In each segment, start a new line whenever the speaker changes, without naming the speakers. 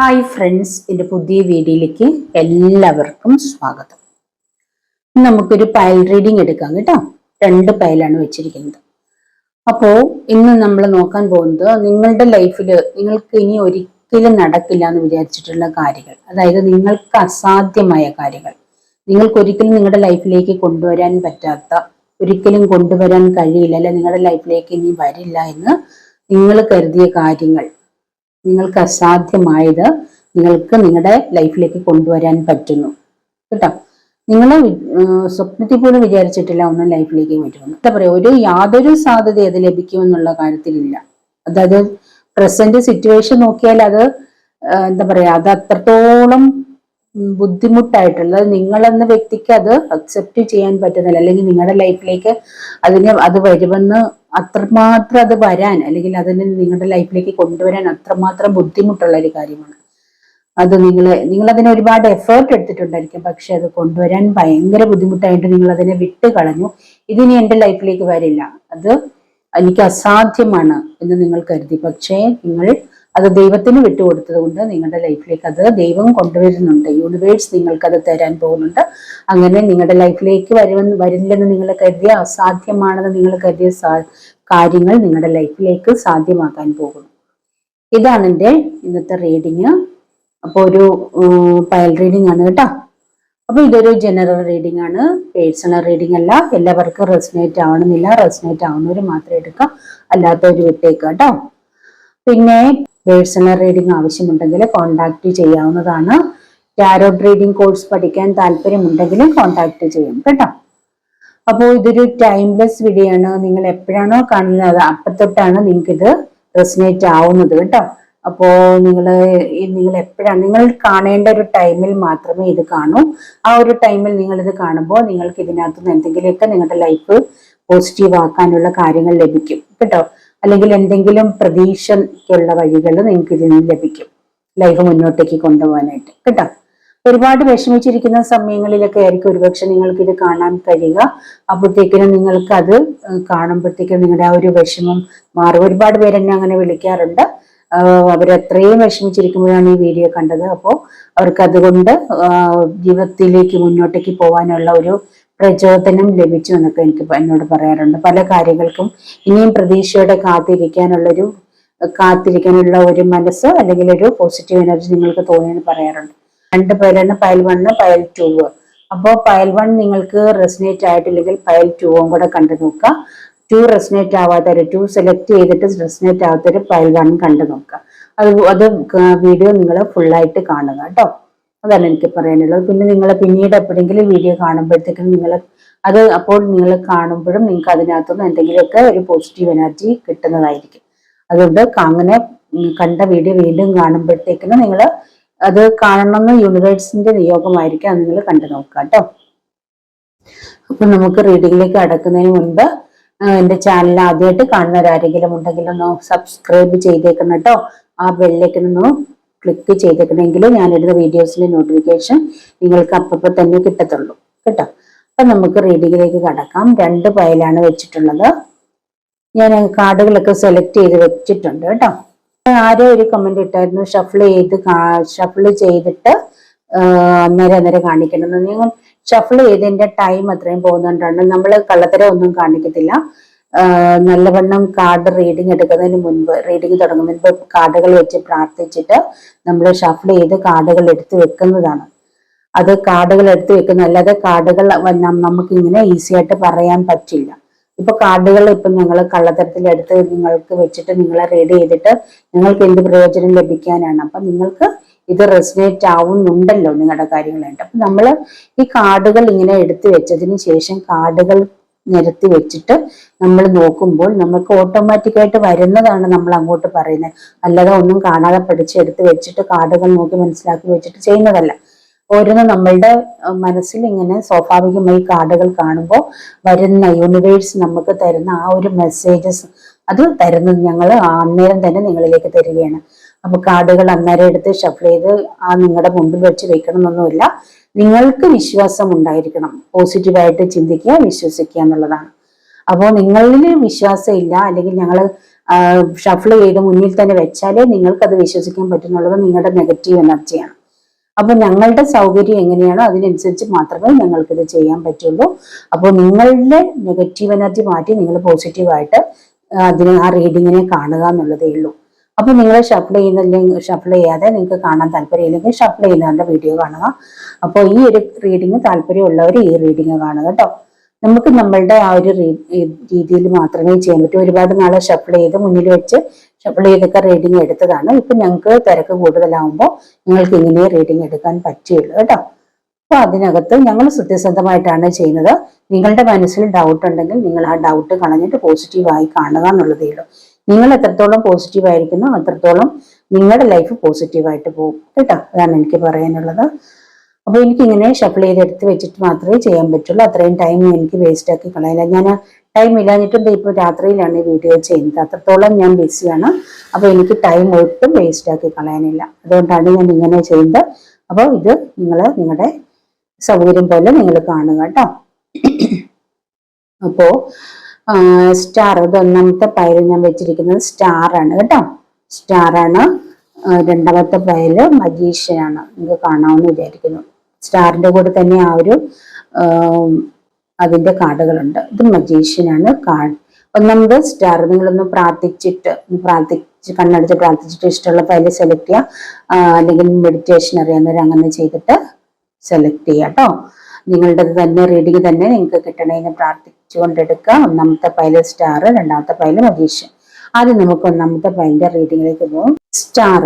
Hi friends, എൻ്റെ പുതിയ വീഡിയോയിലേക്ക് എല്ലാവർക്കും സ്വാഗതം. നമുക്കൊരു പയൽ റീഡിംഗ് എടുക്കാം കേട്ടോ. 2 പയലാണ് വെച്ചിരിക്കുന്നത്. അപ്പോൾ ഇന്ന് നമ്മൾ നോക്കാൻ പോകുന്നത് നിങ്ങളുടെ ലൈഫിൽ നിങ്ങൾക്ക് ഇനി ഒരിക്കലും നടക്കില്ല എന്ന് വിചാരിച്ചിട്ടുള്ള കാര്യങ്ങൾ, അതായത് നിങ്ങൾക്ക് അസാധ്യമായ കാര്യങ്ങൾ, നിങ്ങൾക്ക് ഒരിക്കലും നിങ്ങളുടെ ലൈഫിലേക്ക് കൊണ്ടുവരാൻ പറ്റാത്ത, ഒരിക്കലും കൊണ്ടുവരാൻ കഴിയില്ല, അല്ലെ നിങ്ങളുടെ ലൈഫിലേക്ക് ഇനി വരില്ല എന്ന് നിങ്ങൾ കരുതിയ കാര്യങ്ങൾ, നിങ്ങൾക്ക് അസാധ്യമായത് നിങ്ങൾക്ക് നിങ്ങളുടെ ലൈഫിലേക്ക് കൊണ്ടുവരാൻ പറ്റുന്നു കേട്ടോ. നിങ്ങൾ സ്വപ്നത്തിൽ പോലും വിചാരിച്ചിട്ടില്ല ഒന്നും ലൈഫിലേക്ക് വരുമെന്ന്. എന്താ പറയുക, യാതൊരു സാധ്യത അത് ലഭിക്കുമെന്നുള്ള കാര്യത്തിലില്ല. അതായത് പ്രസന്റ് സിറ്റുവേഷൻ നോക്കിയാൽ അത് എന്താ പറയാ, അത് അത്രത്തോളം ബുദ്ധിമുട്ടായിട്ടുള്ളത് നിങ്ങളെന്ന വ്യക്തിക്ക് അത് അക്സെപ്റ്റ് ചെയ്യാൻ പറ്റുന്നില്ല, അല്ലെങ്കിൽ നിങ്ങളുടെ ലൈഫിലേക്ക് അത് വരുമെന്ന് അത്രമാത്രം അത് വരാൻ, അല്ലെങ്കിൽ അതിനെ നിങ്ങളുടെ ലൈഫിലേക്ക് കൊണ്ടുവരാൻ അത്രമാത്രം ബുദ്ധിമുട്ടുള്ള ഒരു കാര്യമാണ്. അത് നിങ്ങൾ അതിന് ഒരുപാട് എഫേർട്ട് എടുത്തിട്ടുണ്ടായിരിക്കും, പക്ഷെ അത് കൊണ്ടുവരാൻ ഭയങ്കര ബുദ്ധിമുട്ടായിട്ട് നിങ്ങൾ അതിനെ വിട്ട് കളഞ്ഞു. ഇതിനി എൻ്റെ ലൈഫിലേക്ക് വരില്ല, അത് എനിക്ക് അസാധ്യമാണ് എന്ന് നിങ്ങൾ കരുതി. പക്ഷേ നിങ്ങൾ അത് ദൈവത്തിന് വിട്ടുകൊടുത്തത് കൊണ്ട് നിങ്ങളുടെ ലൈഫിലേക്ക് അത് ദൈവം കൊണ്ടുവരുന്നുണ്ട്. യൂണിവേഴ്സ് നിങ്ങൾക്ക് അത് തരാൻ പോകുന്നുണ്ട്. അങ്ങനെ നിങ്ങളുടെ ലൈഫിലേക്ക് വരില്ലെന്ന് നിങ്ങൾ കരുതിയ, അസാധ്യമാണെന്ന് നിങ്ങൾ കരുതിയ കാര്യങ്ങൾ നിങ്ങളുടെ ലൈഫിലേക്ക് സാധ്യമാക്കാൻ പോകുന്നു. ഇതാണ് എൻ്റെ ഇന്നത്തെ റീഡിങ്. അപ്പോൾ ഒരു പയൽ റീഡിംഗ് ആണ് കേട്ടോ. അപ്പൊ ഇതൊരു ജനറൽ റീഡിംഗ് ആണ്, പേഴ്സണൽ റീഡിംഗ് അല്ല. എല്ലാവർക്കും റെസനേറ്റ് ആവണമെന്നില്ല, റെസനേറ്റ് ആവുന്നവർ മാത്രം എടുക്കാം, അല്ലാത്തവർ വിട്ടേക്കുക കേട്ടോ. പിന്നെ പേഴ്സണൽ റീഡിംഗ് ആവശ്യമുണ്ടെങ്കിൽ കോണ്ടാക്ട് ചെയ്യാവുന്നതാണ്. ടാരോട്ട് റീഡിംഗ് കോഴ്സ് പഠിക്കാൻ താല്പര്യമുണ്ടെങ്കിൽ കോണ്ടാക്ട് ചെയ്യാം കേട്ടോ. അപ്പോൾ ഇതൊരു ടൈംലെസ് വീഡിയോ ആണ്. നിങ്ങൾ എപ്പോഴാണോ കാണുന്നത് അപ്പത്തൊട്ടാണ് നിങ്ങൾക്ക് ഇത് റെസനേറ്റ് ആവുന്നത് കേട്ടോ. അപ്പോ നിങ്ങൾ എപ്പോഴാണ് നിങ്ങൾ കാണേണ്ട ഒരു ടൈമിൽ മാത്രമേ ഇത് കാണൂ. ആ ഒരു ടൈമിൽ നിങ്ങൾ ഇത് കാണുമ്പോൾ നിങ്ങൾക്ക് ഇതിനകത്തുനിന്ന് എന്തെങ്കിലുമൊക്കെ നിങ്ങളുടെ ലൈഫ് പോസിറ്റീവ് ആക്കാനുള്ള കാര്യങ്ങൾ ലഭിക്കും കേട്ടോ. അല്ലെങ്കിൽ എന്തെങ്കിലും പ്രതീക്ഷയ്ക്കുള്ള വഴികൾ നിങ്ങൾക്ക് ഇതിൽ നിന്ന് ലഭിക്കും, ലൈഫ് മുന്നോട്ടേക്ക് കൊണ്ടുപോകാനായിട്ട് കേട്ടോ. ഒരുപാട് വിഷമിച്ചിരിക്കുന്ന സമയങ്ങളിലൊക്കെ ആയിരിക്കും ഒരുപക്ഷെ നിങ്ങൾക്ക് ഇത് കാണാൻ കഴിയുക. അപ്പോഴത്തേക്കിനും നിങ്ങൾക്ക് അത് കാണുമ്പോഴത്തേക്കും നിങ്ങളുടെ ആ ഒരു വിഷമം മാറും. ഒരുപാട് പേര് എന്നെ അങ്ങനെ വിളിക്കാറുണ്ട്. അവരത്രയും വിഷമിച്ചിരിക്കുമ്പോഴാണ് ഈ വീഡിയോ കണ്ടത്. അപ്പോൾ അവർക്ക് അതുകൊണ്ട് ജീവിതത്തിലേക്ക് മുന്നോട്ടേക്ക് പോകാനുള്ള ഒരു പ്രചോദനം ലഭിച്ചു എന്നൊക്കെ എന്നോട് പറയാറുണ്ട്. പല കാര്യങ്ങൾക്കും ഇനിയും പ്രതീക്ഷയോടെ കാത്തിരിക്കാനുള്ള ഒരു മനസ്സ്, അല്ലെങ്കിൽ ഒരു പോസിറ്റീവ് എനർജി നിങ്ങൾക്ക് തോന്നിയെന്ന് പറയാറുണ്ട്. 2 പേരാണ്, പയൽ 1, പയൽ 2. അപ്പോൾ പയൽ 1 നിങ്ങൾക്ക് റെസനേറ്റ് ആയിട്ടില്ലെങ്കിൽ പയൽ 2 കൂടെ കണ്ടു നോക്കുക. 2 റെസനേറ്റ് ആവാത്തവര്, 2 സെലക്ട് ചെയ്തിട്ട് റെസനേറ്റ് ആവാത്തവര് പയൽ 1 കണ്ടു നോക്കുക. അത് വീഡിയോ നിങ്ങൾ ഫുള്ളായിട്ട് കാണുക കേട്ടോ. അതാണ് എനിക്ക് പറയാനുള്ളത്. പിന്നെ നിങ്ങൾ പിന്നീട് എപ്പോഴെങ്കിലും വീഡിയോ കാണുമ്പോഴത്തേക്കും അപ്പോൾ നിങ്ങൾ കാണുമ്പോഴും നിങ്ങൾക്ക് അതിനകത്തുനിന്ന് എന്തെങ്കിലുമൊക്കെ ഒരു പോസിറ്റീവ് എനർജി കിട്ടുന്നതായിരിക്കും. അതുകൊണ്ട് അങ്ങനെ കണ്ട വീഡിയോ വീണ്ടും കാണുമ്പോഴത്തേക്കിനും നിങ്ങൾ അത് കാണണമെന്ന് യൂണിവേഴ്സിന്റെ നിയോഗമായിരിക്കും. അത് നിങ്ങൾ കണ്ടു നോക്കുക കേട്ടോ. അപ്പൊ നമുക്ക് റീഡിങ്ങിലേക്ക് അടക്കുന്നതിന് മുൻപ് എൻ്റെ ചാനൽ ആദ്യമായിട്ട് കാണുന്നവരാരെങ്കിലും ഉണ്ടെങ്കിൽ ഒന്ന് സബ്സ്ക്രൈബ് ചെയ്തേക്കണം കേട്ടോ. ആ ബെല്ലിലേക്കൊന്ന് ക്ലിക്ക് ചെയ്തേക്കണമെങ്കിൽ ഞാനിടുന്ന വീഡിയോസിന്റെ നോട്ടിഫിക്കേഷൻ നിങ്ങൾക്ക് അപ്പോൾ തന്നെ കിട്ടത്തുള്ളൂ കേട്ടോ. അപ്പൊ നമുക്ക് റീഡിങ്ങിലേക്ക് കടക്കാം. 2 പയലാണ് വെച്ചിട്ടുള്ളത്. ഞാൻ കാർഡുകളൊക്കെ സെലക്ട് ചെയ്ത് വെച്ചിട്ടുണ്ട് കേട്ടോ. ആരോ ഒരു കമന്റ് ഇട്ടായിരുന്നു, ഷഫിൾ ചെയ്തിട്ട് അന്നേരം കാണിക്കണം. നിങ്ങൾ ഷഫിൾ ചെയ്തതിന്റെ ടൈം അത്രയും പോകുന്നുണ്ടാണ്. നമ്മൾ കള്ളത്തരം ഒന്നും കാണിക്കത്തില്ല. നല്ലവണ്ണം കാർഡ് റീഡിങ് എടുക്കുന്നതിന് മുൻപ്, റീഡിങ് തുടങ്ങുന്നതിന് മുൻപ് കാർഡുകൾ വെച്ച് പ്രാർത്ഥിച്ചിട്ട് നമ്മൾ ഷഫിൾ ചെയ്ത് കാർഡുകൾ എടുത്ത് വെക്കുന്നതാണ്. അത് കാർഡുകൾ എടുത്ത് വെക്കുന്ന, അല്ലാതെ കാർഡുകൾ നമുക്ക് ഇങ്ങനെ ഈസി ആയിട്ട് പറയാൻ പറ്റില്ല. ഇപ്പൊ കാർഡുകൾ ഞങ്ങൾ കള്ളത്തരത്തിലെടുത്ത് നിങ്ങൾക്ക് വെച്ചിട്ട് നിങ്ങളെ റീഡ് ചെയ്തിട്ട് നിങ്ങൾക്ക് എന്ത് പ്രയോജനം ലഭിക്കാനാണ്? അപ്പൊ നിങ്ങൾക്ക് ഇത് റെസനേറ്റ് ആവുന്നുണ്ടല്ലോ നിങ്ങളുടെ കാര്യങ്ങളായിട്ട്. അപ്പൊ നമ്മൾ ഈ കാർഡുകൾ ഇങ്ങനെ എടുത്തു വെച്ചതിന് ശേഷം കാർഡുകൾ നിരത്തി വെച്ചിട്ട് നമ്മൾ നോക്കുമ്പോൾ നമുക്ക് ഓട്ടോമാറ്റിക്കായിട്ട് വരുന്നതാണ് നമ്മൾ അങ്ങോട്ട് പറയുന്നത്. അല്ലാതെ ഒന്നും കാണാതെ പഠിച്ചെടുത്ത് വെച്ചിട്ട് കാർഡുകൾ നോക്കി മനസ്സിലാക്കി വെച്ചിട്ട് ചെയ്യുന്നതല്ല. ഓരോന്നും നമ്മളുടെ മനസ്സിൽ ഇങ്ങനെ സ്വാഭാവികമായി കാർഡുകൾ കാണുമ്പോൾ വരുന്ന യൂണിവേഴ്സ് നമുക്ക് തരുന്ന ആ ഒരു മെസ്സേജസ്, അത് തരുന്നത് ഞങ്ങൾ അന്നേരം തന്നെ നിങ്ങളിലേക്ക് തരികയാണ്. അപ്പൊ കാർഡുകൾ അന്നേരം എടുത്ത് ഷഫിൾ ചെയ്ത് നിങ്ങളുടെ മുമ്പിൽ വെച്ച് വെക്കണമെന്നൊന്നുമില്ല. നിങ്ങൾക്ക് വിശ്വാസം ഉണ്ടായിരിക്കണം, പോസിറ്റീവായിട്ട് ചിന്തിക്കുക, വിശ്വസിക്കുക എന്നുള്ളതാണ്. അപ്പോൾ നിങ്ങളിൽ വിശ്വാസം ഇല്ല, അല്ലെങ്കിൽ ഞങ്ങൾ ഷഫിൾ ചെയ്ത് മുന്നിൽ തന്നെ വെച്ചാലേ നിങ്ങൾക്കത് വിശ്വസിക്കാൻ പറ്റുന്നുള്ളത് നിങ്ങളുടെ നെഗറ്റീവ് എനർജിയാണ്. അപ്പൊ ഞങ്ങളുടെ സൗകര്യം എങ്ങനെയാണോ അതിനനുസരിച്ച് മാത്രമേ ഞങ്ങൾക്കിത് ചെയ്യാൻ പറ്റുള്ളൂ. അപ്പോൾ നിങ്ങളുടെ നെഗറ്റീവ് എനർജി മാറ്റി നിങ്ങൾ പോസിറ്റീവായിട്ട് ആ റീഡിങ്ങിനെ കാണുക എന്നുള്ളതേ ഉള്ളൂ. അപ്പൊ നിങ്ങൾ ഷഫിൾ ചെയ്യുന്നില്ലെങ്കിൽ ഷഫിൾ ചെയ്യാതെ നിങ്ങൾക്ക് കാണാൻ താല്പര്യമില്ലെങ്കിൽ ഷഫിൾ ചെയ്യുന്നതിന്റെ വീഡിയോ കാണുക. അപ്പോൾ ഈ ഒരു റീഡിങ് താല്പര്യമുള്ളവർ ഈ റീഡിങ് കാണുക കേട്ടോ. നമുക്ക് നമ്മളുടെ ആ ഒരു രീതിയിൽ മാത്രമേ ചെയ്യാൻ പറ്റൂ. ഒരുപാട് നാളെ ഷഫിൾ ചെയ്ത് മുന്നിൽ വെച്ച് ഷഫിൾ ചെയ്തൊക്കെ റീഡിങ് എടുത്തതാണ്. ഇപ്പൊ ഞങ്ങൾക്ക് തിരക്ക് കൂടുതലാവുമ്പോൾ നിങ്ങൾക്ക് ഇങ്ങനെ റീഡിങ് എടുക്കാൻ പറ്റുള്ളൂ കേട്ടോ. അപ്പൊ അതിനകത്ത് ഞങ്ങൾ സത്യസന്ധമായിട്ടാണ് ചെയ്യുന്നത്. നിങ്ങളുടെ മനസ്സിൽ ഡൗട്ട് ഉണ്ടെങ്കിൽ നിങ്ങൾ ആ ഡൗട്ട് കളഞ്ഞിട്ട് പോസിറ്റീവായി കാണുക എന്നുള്ളതേ ഉള്ളൂ. നിങ്ങൾ എത്രത്തോളം പോസിറ്റീവ് ആയിരിക്കുന്നു അത്രത്തോളം നിങ്ങളുടെ ലൈഫ് പോസിറ്റീവായിട്ട് പോകും കേട്ടോ. അതാണ് എനിക്ക് പറയാനുള്ളത്. അപ്പൊ എനിക്കിങ്ങനെ ഷഫിൾ ചെയ്ത് എടുത്ത് വെച്ചിട്ട് മാത്രമേ ചെയ്യാൻ പറ്റുള്ളൂ. അത്രയും ടൈം എനിക്ക് വേസ്റ്റ് ആക്കി കളയില്ല. ഞാൻ ടൈം ഇല്ലാഞ്ഞിട്ടുണ്ട് ഇപ്പൊ രാത്രിയിലാണ് ഈ വീഡിയോ ചെയ്യുന്നത്. അത്രത്തോളം ഞാൻ ബിസിയാണ്. അപ്പൊ എനിക്ക് ടൈം ഒട്ടും വേസ്റ്റ് ആക്കി കളയാനില്ല. അതുകൊണ്ടാണ് ഞാൻ ഇങ്ങനെ ചെയ്യുന്നത്. അപ്പോൾ ഇത് നിങ്ങൾ നിങ്ങളുടെ സൗകര്യം പോലെ നിങ്ങൾ കാണുക കേട്ടോ. അപ്പോ സ്റ്റാർ, ഇത് ഒന്നാമത്തെ പയൽ ഞാൻ വെച്ചിരിക്കുന്നത് സ്റ്റാർ ആണ് കേട്ടോ. സ്റ്റാർ ആണ്. രണ്ടാമത്തെ പയൽ മജീഷ്യനാണ്. നിങ്ങൾക്ക് കാണാമെന്ന് വിചാരിക്കുന്നു. സ്റ്റാറിന്റെ കൂടെ തന്നെ ആ ഒരു അതിന്റെ കാർഡുകളുണ്ട്. ഇത് മജീഷ്യനാണ് കാർഡ്. ഒന്നാമത് സ്റ്റാർ. നിങ്ങളൊന്ന് കണ്ണടച്ച് പ്രാർത്ഥിച്ചിട്ട് ഇഷ്ടമുള്ള ഫയൽ സെലക്ട് ചെയ്യുക. അല്ലെങ്കിൽ മെഡിറ്റേഷൻ അറിയാവുന്നവർ അങ്ങനെ ചെയ്തിട്ട് സെലക്ട് ചെയ്യുക കേട്ടോ. നിങ്ങളുടെ തന്നെ റീഡിങ് തന്നെ നിങ്ങൾക്ക് കിട്ടണമെന്ന് പ്രാർത്ഥിച്ചുകൊണ്ടെടുക്കുക. ഒന്നാമത്തെ പൈല് സ്റ്റാർ, രണ്ടാമത്തെ പൈല് മജീഷ്യൻ. ആദ്യം നമുക്ക് ഒന്നാമത്തെ പൈലിന്റെ റീഡിങ്ങിലേക്ക് പോകും. Star.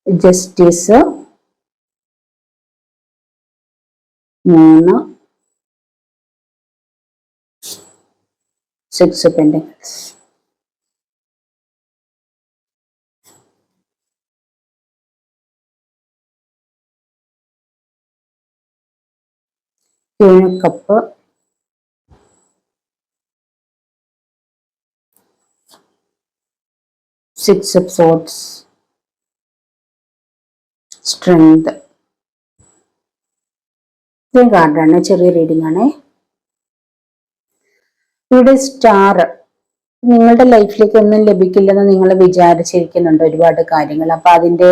Justice, 3, 6 pentacles. Cup, 6 of swords, strength. ഇത്രയും കാർഡാണ്. ചെറിയ റീഡിംഗ് ആണ്. ഇവിടെ സ്റ്റാർ. നിങ്ങളുടെ ലൈഫിലേക്ക് ഒന്നും ലഭിക്കില്ലെന്ന് നിങ്ങൾ വിചാരിച്ചിരിക്കുന്നുണ്ട് ഒരുപാട് കാര്യങ്ങൾ. അപ്പൊ അതിന്റെ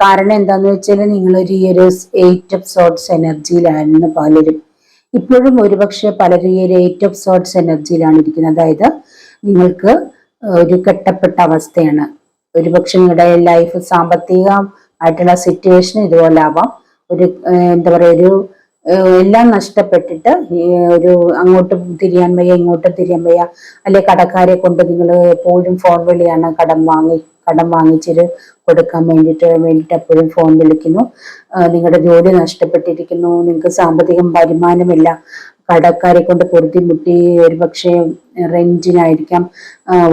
കാരണം എന്താന്ന് വെച്ചാൽ നിങ്ങളൊരു ഈ ഒരു 8 of swords എനർജിയിലായിരുന്നു പലരും. ഇപ്പോഴും ഒരുപക്ഷെ പലരും ഈ ഒരു 8 of swords എനർജിയിലാണ് ഇരിക്കുന്നത്. അതായത് നിങ്ങൾക്ക് ഒരു കെട്ടപ്പെട്ട അവസ്ഥയാണ്. ഒരുപക്ഷെ നിങ്ങളുടെ ലൈഫ് സാമ്പത്തികമായിട്ടുള്ള സിറ്റുവേഷൻ ഇതുപോലെ ആവാം. ഒരു എന്താ പറയുക, ഒരു എല്ലാം നഷ്ടപ്പെട്ടിട്ട് ഒരു അങ്ങോട്ട് തിരിയാൻ വയ്യ, ഇങ്ങോട്ട് തിരിയാൻ വയ്യ. അല്ലെ കടക്കാരെ കൊണ്ട് നിങ്ങൾ എപ്പോഴും ഫോൺ വിളിയാണ്. കടം വാങ്ങിച്ചിട്ട് കൊടുക്കാൻ വേണ്ടിയിട്ട് എപ്പോഴും ഫോൺ വിളിക്കുന്നു. നിങ്ങളുടെ ജോലി നഷ്ടപ്പെട്ടിരിക്കുന്നു. നിങ്ങൾക്ക് സാമ്പത്തികം വരുമാനമില്ല. കടക്കാരെ കൊണ്ട് പൊറുതിമുട്ടി ഒരുപക്ഷെ റെന്റിനായിരിക്കാം,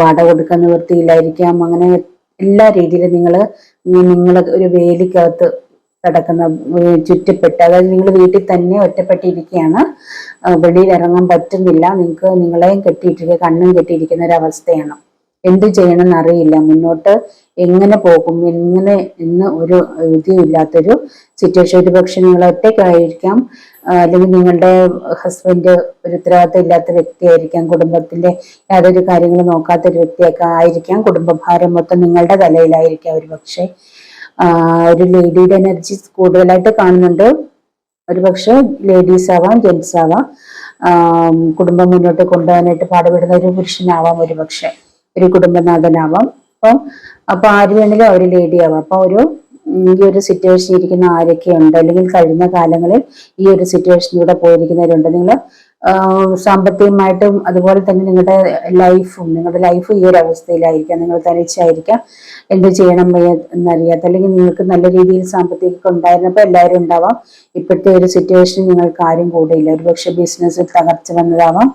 വാടക കൊടുക്കാൻ നിവൃത്തിയില്ലായിരിക്കാം. അങ്ങനെ എല്ലാ രീതിയിലും നിങ്ങൾ ഒരു വേലിക്കകത്ത് കിടക്കുന്ന ചുറ്റപ്പെട്ട്, അതായത് നിങ്ങൾ വീട്ടിൽ തന്നെ ഒറ്റപ്പെട്ടിരിക്കുകയാണ്. വെളിയിൽ ഇറങ്ങാൻ പറ്റുന്നില്ല. നിങ്ങൾക്ക് നിങ്ങളെയും കെട്ടിയിട്ടിരിക്കുക, കണ്ണും കെട്ടിയിരിക്കുന്ന ഒരു അവസ്ഥയാണ്. എന്ത് ചെയ്യണമെന്ന് അറിയില്ല. മുന്നോട്ട് എങ്ങനെ പോകും എന്ന് ഒരു വിധിയില്ലാത്തൊരു സിറ്റുവേഷൻ. ഒരു പക്ഷെ നിങ്ങൾ ഒറ്റയ്ക്കായിരിക്കാം, അല്ലെങ്കിൽ നിങ്ങളുടെ ഹസ്ബൻഡ് ഒരു ഉത്തരവാദിത്തം ഇല്ലാത്ത വ്യക്തിയായിരിക്കാം. കുടുംബത്തിന്റെ യാതൊരു കാര്യങ്ങൾ നോക്കാത്ത ഒരു വ്യക്തിയൊക്കെ ആയിരിക്കാം. കുടുംബഭാരം മൊത്തം നിങ്ങളുടെ തലയിലായിരിക്കാം. ഒരു പക്ഷെ ഒരു ലേഡിയുടെ എനർജി കൂടുതലായിട്ട് കാണുന്നുണ്ട്. ഒരുപക്ഷെ ലേഡീസ് ആവാം, ജെന്റ്സ് ആവാം. കുടുംബം മുന്നോട്ട് കൊണ്ടുപോകാനായിട്ട് പാടുപെടുന്ന ഒരു പുരുഷനാവാം, ഒരുപക്ഷെ ഒരു കുടുംബനാഥനാവാം. അപ്പൊ ആര് വേണമെങ്കിലും ഒരു ലേഡി ആവാം. അപ്പൊ ഈ ഒരു സിറ്റുവേഷൻ ഇരിക്കുന്ന ആരൊക്കെ ഉണ്ട്, അല്ലെങ്കിൽ കഴിഞ്ഞ കാലങ്ങളിൽ ഈ ഒരു സിറ്റുവേഷനിലൂടെ പോയിരിക്കുന്നവരുണ്ട്. നിങ്ങൾ സാമ്പത്തികമായിട്ടും അതുപോലെ തന്നെ നിങ്ങളുടെ ലൈഫ് ഈ ഒരു അവസ്ഥയിലായിരിക്കാം. നിങ്ങൾ തനിച്ചായിരിക്കാം, എന്ത് ചെയ്യണം എന്നറിയാത്ത, അല്ലെങ്കിൽ നിങ്ങൾക്ക് നല്ല രീതിയിൽ സാമ്പത്തികം ഉണ്ടായിരുന്നപ്പോൾ എല്ലാവരും ഉണ്ടാവാം. ഇപ്പോഴത്തെ ഒരു സിറ്റുവേഷൻ നിങ്ങൾക്ക് ആരും കൂടെയില്ല. ഒരുപക്ഷെ ബിസിനസ്സിൽ തകർച്ച വന്നതാവാം,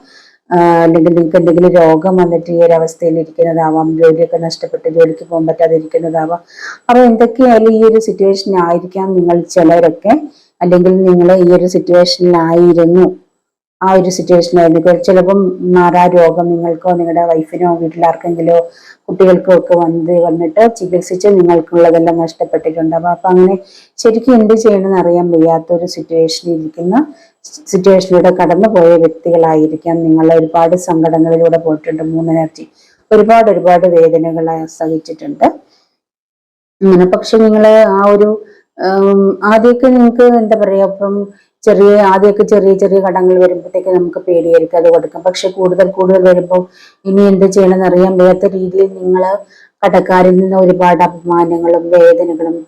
അല്ലെങ്കിൽ നിങ്ങൾക്ക് എന്തെങ്കിലും രോഗം വന്നിട്ട് ഈ ഒരു അവസ്ഥയിൽ ഇരിക്കുന്നതാവാം. ജോലിയൊക്കെ നഷ്ടപ്പെട്ട് ജോലിക്ക് പോകാൻ പറ്റാതെ ഇരിക്കുന്നതാവാം. അപ്പൊ എന്തൊക്കെയായാലും ഈ ഒരു സിറ്റുവേഷനായിരിക്കാം നിങ്ങൾ ചിലരൊക്കെ, അല്ലെങ്കിൽ നിങ്ങൾ ഈ ഒരു സിറ്റുവേഷനിലായിരുന്നു ആ ഒരു സിറ്റുവേഷനായിരുന്നു. ചിലപ്പം മാറാ രോഗം നിങ്ങൾക്കോ നിങ്ങളുടെ വൈഫിനോ വീട്ടിലാർക്കെങ്കിലോ കുട്ടികൾക്കോ ഒക്കെ വന്നിട്ട് ചികിത്സിച്ച് നിങ്ങൾക്കുള്ളതെല്ലാം നഷ്ടപ്പെട്ടിട്ടുണ്ടാവും. അപ്പൊ അങ്ങനെ ശരിക്കും എന്ത് ചെയ്യണമെന്ന് അറിയാൻ വയ്യാത്തൊരു സിറ്റുവേഷനിലൂടെ കടന്നുപോയ വ്യക്തികളായിരിക്കാം നിങ്ങൾ. ഒരുപാട് സങ്കടങ്ങളിലൂടെ പോയിട്ടുണ്ട്. 3 എനർജി ഒരുപാട് വേദനകൾ സഹിച്ചിട്ടുണ്ട് അങ്ങനെ. പക്ഷെ നിങ്ങൾ ആ ഒരു ആദ്യമൊക്കെ നിങ്ങൾക്ക് എന്താ പറയാ, ഇപ്പം ആദ്യമൊക്കെ ചെറിയ കടങ്ങൾ വരുമ്പോഴത്തേക്ക് നമുക്ക് പേടിയായിരിക്കും അത് കൊടുക്കാം. പക്ഷെ കൂടുതൽ വരുമ്പോൾ ഇനി എന്ത് ചെയ്യണമെന്ന് അറിയാൻ വയ്യാത്ത രീതിയിൽ നിങ്ങൾ കടക്കാരിൽ നിന്ന് ഒരുപാട് അപമാനങ്ങളും വേദനകളും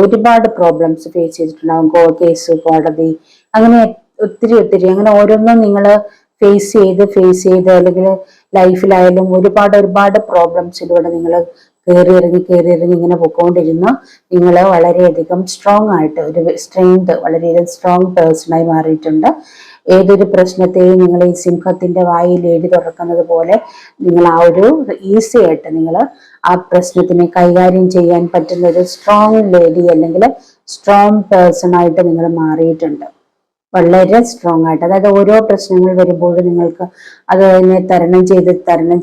ഒരുപാട് പ്രോബ്ലംസ് ഫേസ് ചെയ്തിട്ടുണ്ടാകും. കേസ്, കോടതി, അങ്ങനെ ഒത്തിരി അങ്ങനെ ഓരോന്നും നിങ്ങൾ ഫേസ് ചെയ്ത് അല്ലെങ്കിൽ ലൈഫിലായാലും ഒരുപാട് പ്രോബ്ലംസിലൂടെ നിങ്ങൾ കയറി ഇറങ്ങി ഇങ്ങനെ പോയിക്കൊണ്ടിരുന്ന നിങ്ങൾ വളരെയധികം സ്ട്രോങ് ആയിട്ട് ഒരു വളരെയധികം സ്ട്രോങ് പേഴ്സണായി മാറിയിട്ടുണ്ട്. ഏതൊരു പ്രശ്നത്തെയും നിങ്ങൾ ഈ സിംഹത്തിന്റെ വായിൽ എഴുതി തുറക്കുന്നത് പോലെ നിങ്ങൾ ആ ഒരു ഈസി ആയിട്ട് നിങ്ങൾ ആ പ്രശ്നത്തിനെ കൈകാര്യം ചെയ്യാൻ പറ്റുന്ന ഒരു സ്ട്രോങ് ലേഡി അല്ലെങ്കിൽ സ്ട്രോങ് പേഴ്സൺ ആയിട്ട് നിങ്ങൾ മാറിയിട്ടുണ്ട്. വളരെ സ്ട്രോങ് ആയിട്ട്, അതായത് ഓരോ പ്രശ്നങ്ങൾ വരുമ്പോഴും നിങ്ങൾക്ക് അതിനെ തരണം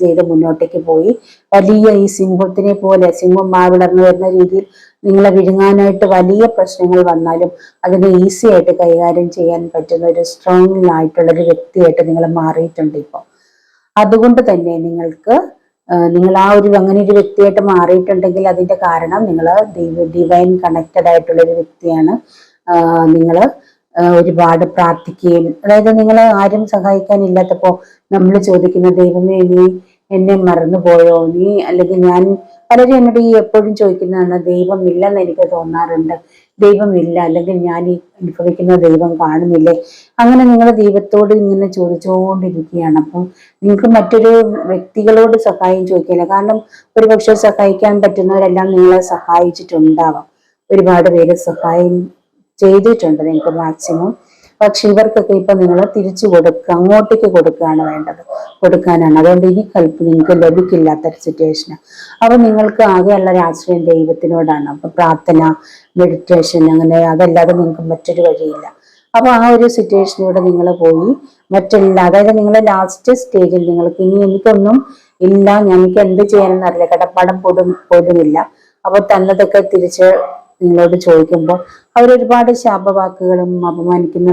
ചെയ്ത് മുന്നോട്ടേക്ക് പോയി വലിയ ഈ സിംഹത്തിനെ പോലെ സിംഹം മാവിളർന്നു വരുന്ന രീതിയിൽ നിങ്ങളെ വിഴുങ്ങാനായിട്ട് വലിയ പ്രശ്നങ്ങൾ വന്നാലും അതിനെ ഈസി ആയിട്ട് കൈകാര്യം ചെയ്യാൻ പറ്റുന്ന ഒരു സ്ട്രോങ് ആയിട്ടുള്ള ഒരു വ്യക്തിയായിട്ട് നിങ്ങൾ മാറിയിട്ടുണ്ട് ഇപ്പോൾ. അതുകൊണ്ട് തന്നെ നിങ്ങൾ ആ ഒരു അങ്ങനെ ഒരു വ്യക്തിയായിട്ട് മാറിയിട്ടുണ്ടെങ്കിൽ അതിന്റെ കാരണം നിങ്ങൾ ഡിവൈൻ കണക്റ്റഡ് ആയിട്ടുള്ള ഒരു വ്യക്തിയാണ്. നിങ്ങൾ ഒരുപാട് പ്രാർത്ഥിക്കുകയും, അതായത് നിങ്ങൾ ആരും സഹായിക്കാനില്ലാത്തപ്പോ നമ്മൾ ചോദിക്കുന്ന ദൈവമേ നീ എന്നെ മറന്നുപോയോ, അല്ലെങ്കിൽ പലരും എന്നോട് എപ്പോഴും ചോദിക്കുന്നതാണ് ദൈവമില്ലെന്ന് എനിക്ക് തോന്നാറുണ്ട്, ദൈവമില്ല അല്ലെങ്കിൽ ഞാൻ ഈ അനുഭവിക്കുന്ന ദൈവം കാണുന്നില്ലേ. അങ്ങനെ നിങ്ങൾ ദൈവത്തോട് ഇങ്ങനെ ചോദിച്ചുകൊണ്ടിരിക്കുകയാണ്. അപ്പം നിങ്ങൾക്ക് മറ്റൊരു വ്യക്തികളോട് സഹായം ചോദിക്കില്ല. കാരണം ഒരുപക്ഷെ സഹായിക്കാൻ പറ്റുന്നവരെല്ലാം നിങ്ങളെ സഹായിച്ചിട്ടുണ്ടാവാം. ഒരുപാട് പേര് സഹായം ചെയ്തിട്ടുണ്ട് നിങ്ങൾക്ക് മാക്സിമം. പക്ഷെ ഇവർക്കൊക്കെ ഇപ്പൊ നിങ്ങൾ തിരിച്ചു അങ്ങോട്ടേക്ക് കൊടുക്കാനാണ്. അതുകൊണ്ട് ഇനി നിങ്ങൾക്ക് ലഭിക്കില്ലാത്തൊരു സിറ്റുവേഷൻ. അപ്പൊ നിങ്ങൾക്ക് ആകെയുള്ള ഒരു ആശ്രയം ദൈവത്തിനോടാണ്. അപ്പൊ പ്രാർത്ഥന, മെഡിറ്റേഷൻ, അങ്ങനെ അതല്ലാതെ നിങ്ങൾക്ക് മറ്റൊരു വഴിയില്ല. അപ്പൊ ആ ഒരു സിറ്റുവേഷനിലൂടെ നിങ്ങൾ പോയി അതായത് നിങ്ങളെ ലാസ്റ്റ് സ്റ്റേജിൽ നിങ്ങൾക്ക് ഇനി എനിക്കൊന്നും ഇല്ല, എനിക്ക് എന്ത് ചെയ്യാനെന്ന് അറിയില്ല, കടപ്പാടം പോലുമില്ല. അപ്പൊ തന്നതൊക്കെ തിരിച്ച് നിങ്ങളോട് ചോദിക്കുമ്പോൾ അവരൊരുപാട് ശാപവാക്കുകളും അപമാനിക്കുന്ന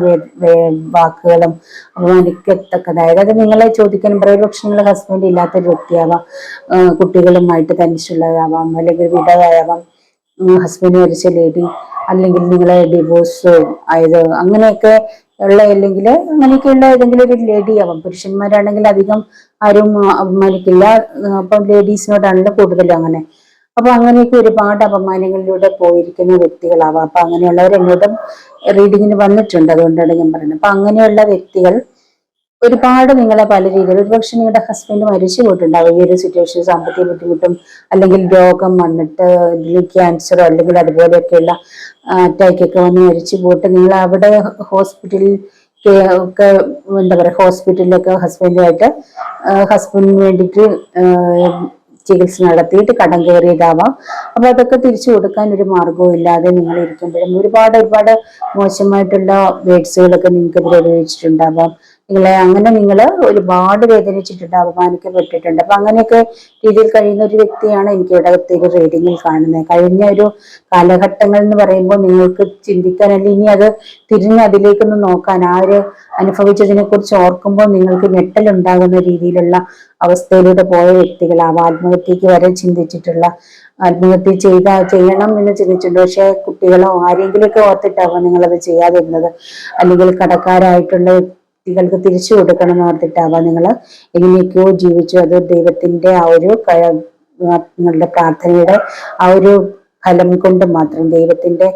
വാക്കുകളും അപമാനിക്കത്തക്കതായത് അത് നിങ്ങളെ ചോദിക്കാനും, ഒരുപക്ഷെ നിങ്ങളെ ഹസ്ബൻഡ് ഇല്ലാത്തൊരു വ്യക്തിയാവാം, കുട്ടികളുമായിട്ട് തനിച്ചുള്ളതാവാം, അല്ലെങ്കിൽ വിധവയാവാം, ഹസ്ബൻഡ് മരിച്ച ലേഡി, അല്ലെങ്കിൽ നിങ്ങളെ ഡിവോഴ്സ് ആയത്, അങ്ങനെയൊക്കെ അങ്ങനെയൊക്കെയുള്ള ഏതെങ്കിലും ഒരു ലേഡി ആവാം. പുരുഷന്മാരാണെങ്കിൽ അധികം ആരും അപമാനിക്കില്ല, അപ്പം ലേഡീസിനോടാണല്ലോ കൂടുതലും അങ്ങനെ. അപ്പൊ അങ്ങനെയൊക്കെ ഒരുപാട് അപമാനങ്ങളിലൂടെ പോയിരിക്കുന്ന വ്യക്തികളാവാം. അപ്പൊ അങ്ങനെയുള്ളവർ എന്നോടും റീഡിങ്ങിന് വന്നിട്ടുണ്ട്. അതുകൊണ്ടാണ് ഞാൻ പറയുന്നത്. അപ്പൊ അങ്ങനെയുള്ള വ്യക്തികൾ ഒരുപാട് നിങ്ങളെ പല രീതിയിൽ, ഒരുപക്ഷെ നിങ്ങളുടെ ഹസ്ബൻഡ് മരിച്ചു പോയിട്ടുണ്ടാവും ഈ ഒരു സിറ്റുവേഷൻ, സാമ്പത്തിക ബുദ്ധിമുട്ടും അല്ലെങ്കിൽ രോഗം വന്നിട്ട്, ക്യാൻസറോ അല്ലെങ്കിൽ അതുപോലെയൊക്കെയുള്ള അറ്റാക്കൊക്കെ വന്ന് മരിച്ചു പോയിട്ട് നിങ്ങൾ അവിടെ ഹോസ്പിറ്റലിൽ ഒക്കെ എന്താ പറയുക, ഹോസ്പിറ്റലിലൊക്കെ ഹസ്ബൻഡിന് വേണ്ടിയിട്ട് ചികിത്സ നടത്തിയിട്ട് കടം കയറിയതാവാം. അപ്പൊ അതൊക്കെ തിരിച്ചു കൊടുക്കാൻ ഒരു മാർഗവും ഇല്ലാതെ നിങ്ങൾ ഇരിക്കുമ്പോഴും ഒരുപാട് മോശമായിട്ടുള്ള വേർഡ്സുകളൊക്കെ നിങ്ങൾക്കെതിരെ ഉപയോഗിച്ചിട്ടുണ്ടാവാം. നിങ്ങൾ ഒരുപാട് വേദനിച്ചിട്ടുണ്ട്, അപമാനിക്കപ്പെട്ടിട്ടുണ്ട്. അപ്പൊ അങ്ങനെയൊക്കെ രീതിയിൽ കഴിയുന്ന ഒരു വ്യക്തിയാണ് എനിക്ക് ഇവിടെ റീഡിങ്ങിൽ കാണുന്നത്. കഴിഞ്ഞ ഒരു കാലഘട്ടങ്ങൾ എന്ന് പറയുമ്പോൾ നിങ്ങൾക്ക് ചിന്തിക്കാൻ, അല്ലെങ്കിൽ ഇനി അത് തിരിഞ്ഞ് അതിലേക്കൊന്ന് നോക്കാൻ, ആ ഒരു അനുഭവിച്ചതിനെ കുറിച്ച് ഓർക്കുമ്പോൾ നിങ്ങൾക്ക് ഞെട്ടലുണ്ടാകുന്ന രീതിയിലുള്ള അവസ്ഥയിലൂടെ പോയ വ്യക്തികളാവാം. ആത്മഹത്യക്ക് വരെ ചിന്തിച്ചിട്ടുള്ള, ആത്മഹത്യ ചെയ്യണം എന്ന് ചിന്തിച്ചിട്ടുണ്ട്. പക്ഷെ കുട്ടികളോ ആരെങ്കിലുമൊക്കെ ഓർത്തിട്ടാവാം നിങ്ങളത് ചെയ്യാതിരുന്നത്, അല്ലെങ്കിൽ കടക്കാരായിട്ടുള്ള വ്യക്തികൾക്ക് തിരിച്ചു കൊടുക്കണം എന്ന് ഓർത്തിട്ടാവാം നിങ്ങൾ എങ്ങനെയൊക്കെയോ ജീവിച്ചു. അത് ദൈവത്തിന്റെ ആ ഒരു നിങ്ങളുടെ പ്രാർത്ഥനയുടെ ആ ഒരു ഫലം കൊണ്ട് മാത്രം, ദൈവത്തിന്റെ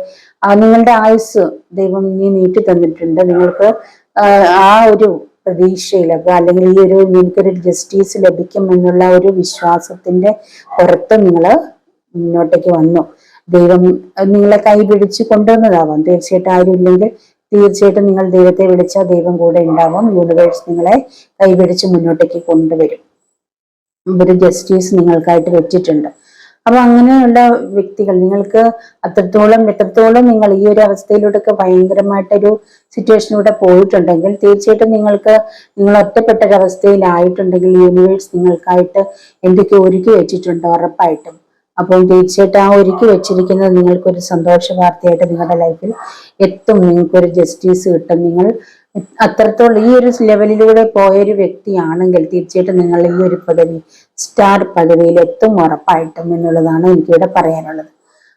നിങ്ങളുടെ ആയുസ് ദൈവം ഇനി നീട്ടി തന്നിട്ടുണ്ട്. നിങ്ങൾക്ക് ആ ഒരു പ്രതീക്ഷയിലൊക്കെ, അല്ലെങ്കിൽ ഈ ഒരു നിങ്ങൾക്കൊരു ജസ്റ്റിസ് ലഭിക്കും എന്നുള്ള ഒരു വിശ്വാസത്തിന്റെ പുറത്ത് നിങ്ങൾ മുന്നോട്ടേക്ക് വന്നു. ദൈവം നിങ്ങളെ കൈപിടിച്ച് കൊണ്ടുവന്നതാവാം. തീർച്ചയായിട്ടും ആരും ഇല്ലെങ്കിൽ തീർച്ചയായിട്ടും നിങ്ങൾ ദൈവത്തെ വിളിച്ചാൽ ദൈവം കൂടെ ഉണ്ടാവും. യൂണിവേഴ്സ് നിങ്ങളെ കൈപിടിച്ച് മുന്നോട്ടേക്ക് കൊണ്ടുവരും. ഒരു ജസ്റ്റിസ് നിങ്ങൾക്കായിട്ട് വെച്ചിട്ടുണ്ട്. അപ്പൊ അങ്ങനെയുള്ള വ്യക്തികൾ നിങ്ങൾക്ക് എത്രത്തോളം നിങ്ങൾ ഈ ഒരു അവസ്ഥയിലൂടെ ഭയങ്കരമായിട്ടൊരു സിറ്റുവേഷനിലൂടെ പോയിട്ടുണ്ടെങ്കിൽ തീർച്ചയായിട്ടും നിങ്ങൾ ഒറ്റപ്പെട്ടൊരവസ്ഥയിലായിട്ടുണ്ടെങ്കിൽ യൂണിവേഴ്സ് നിങ്ങൾക്കായിട്ട് എന്തൊക്കെയോ ഒരുക്കി വെച്ചിട്ടുണ്ട് ഉറപ്പായിട്ടും. അപ്പോൾ തീർച്ചയായിട്ടും ആ ഒരുക്കി വെച്ചിരിക്കുന്നത് നിങ്ങൾക്കൊരു സന്തോഷ വാർത്തയായിട്ട് നിങ്ങളുടെ ലൈഫിൽ എത്തും. നിങ്ങൾക്കൊരു ജസ്റ്റിസ് കിട്ടും. നിങ്ങൾ അത്രത്തോളം ഈ ഒരു ലെവലിലൂടെ പോയൊരു വ്യക്തിയാണെങ്കിൽ തീർച്ചയായിട്ടും നിങ്ങൾ ഈ ഒരു പദവി, സ്റ്റാർ പദവിയിൽ എത്തും ഉറപ്പായിട്ടും എന്നുള്ളതാണ് എനിക്കിവിടെ പറയാനുള്ളത്.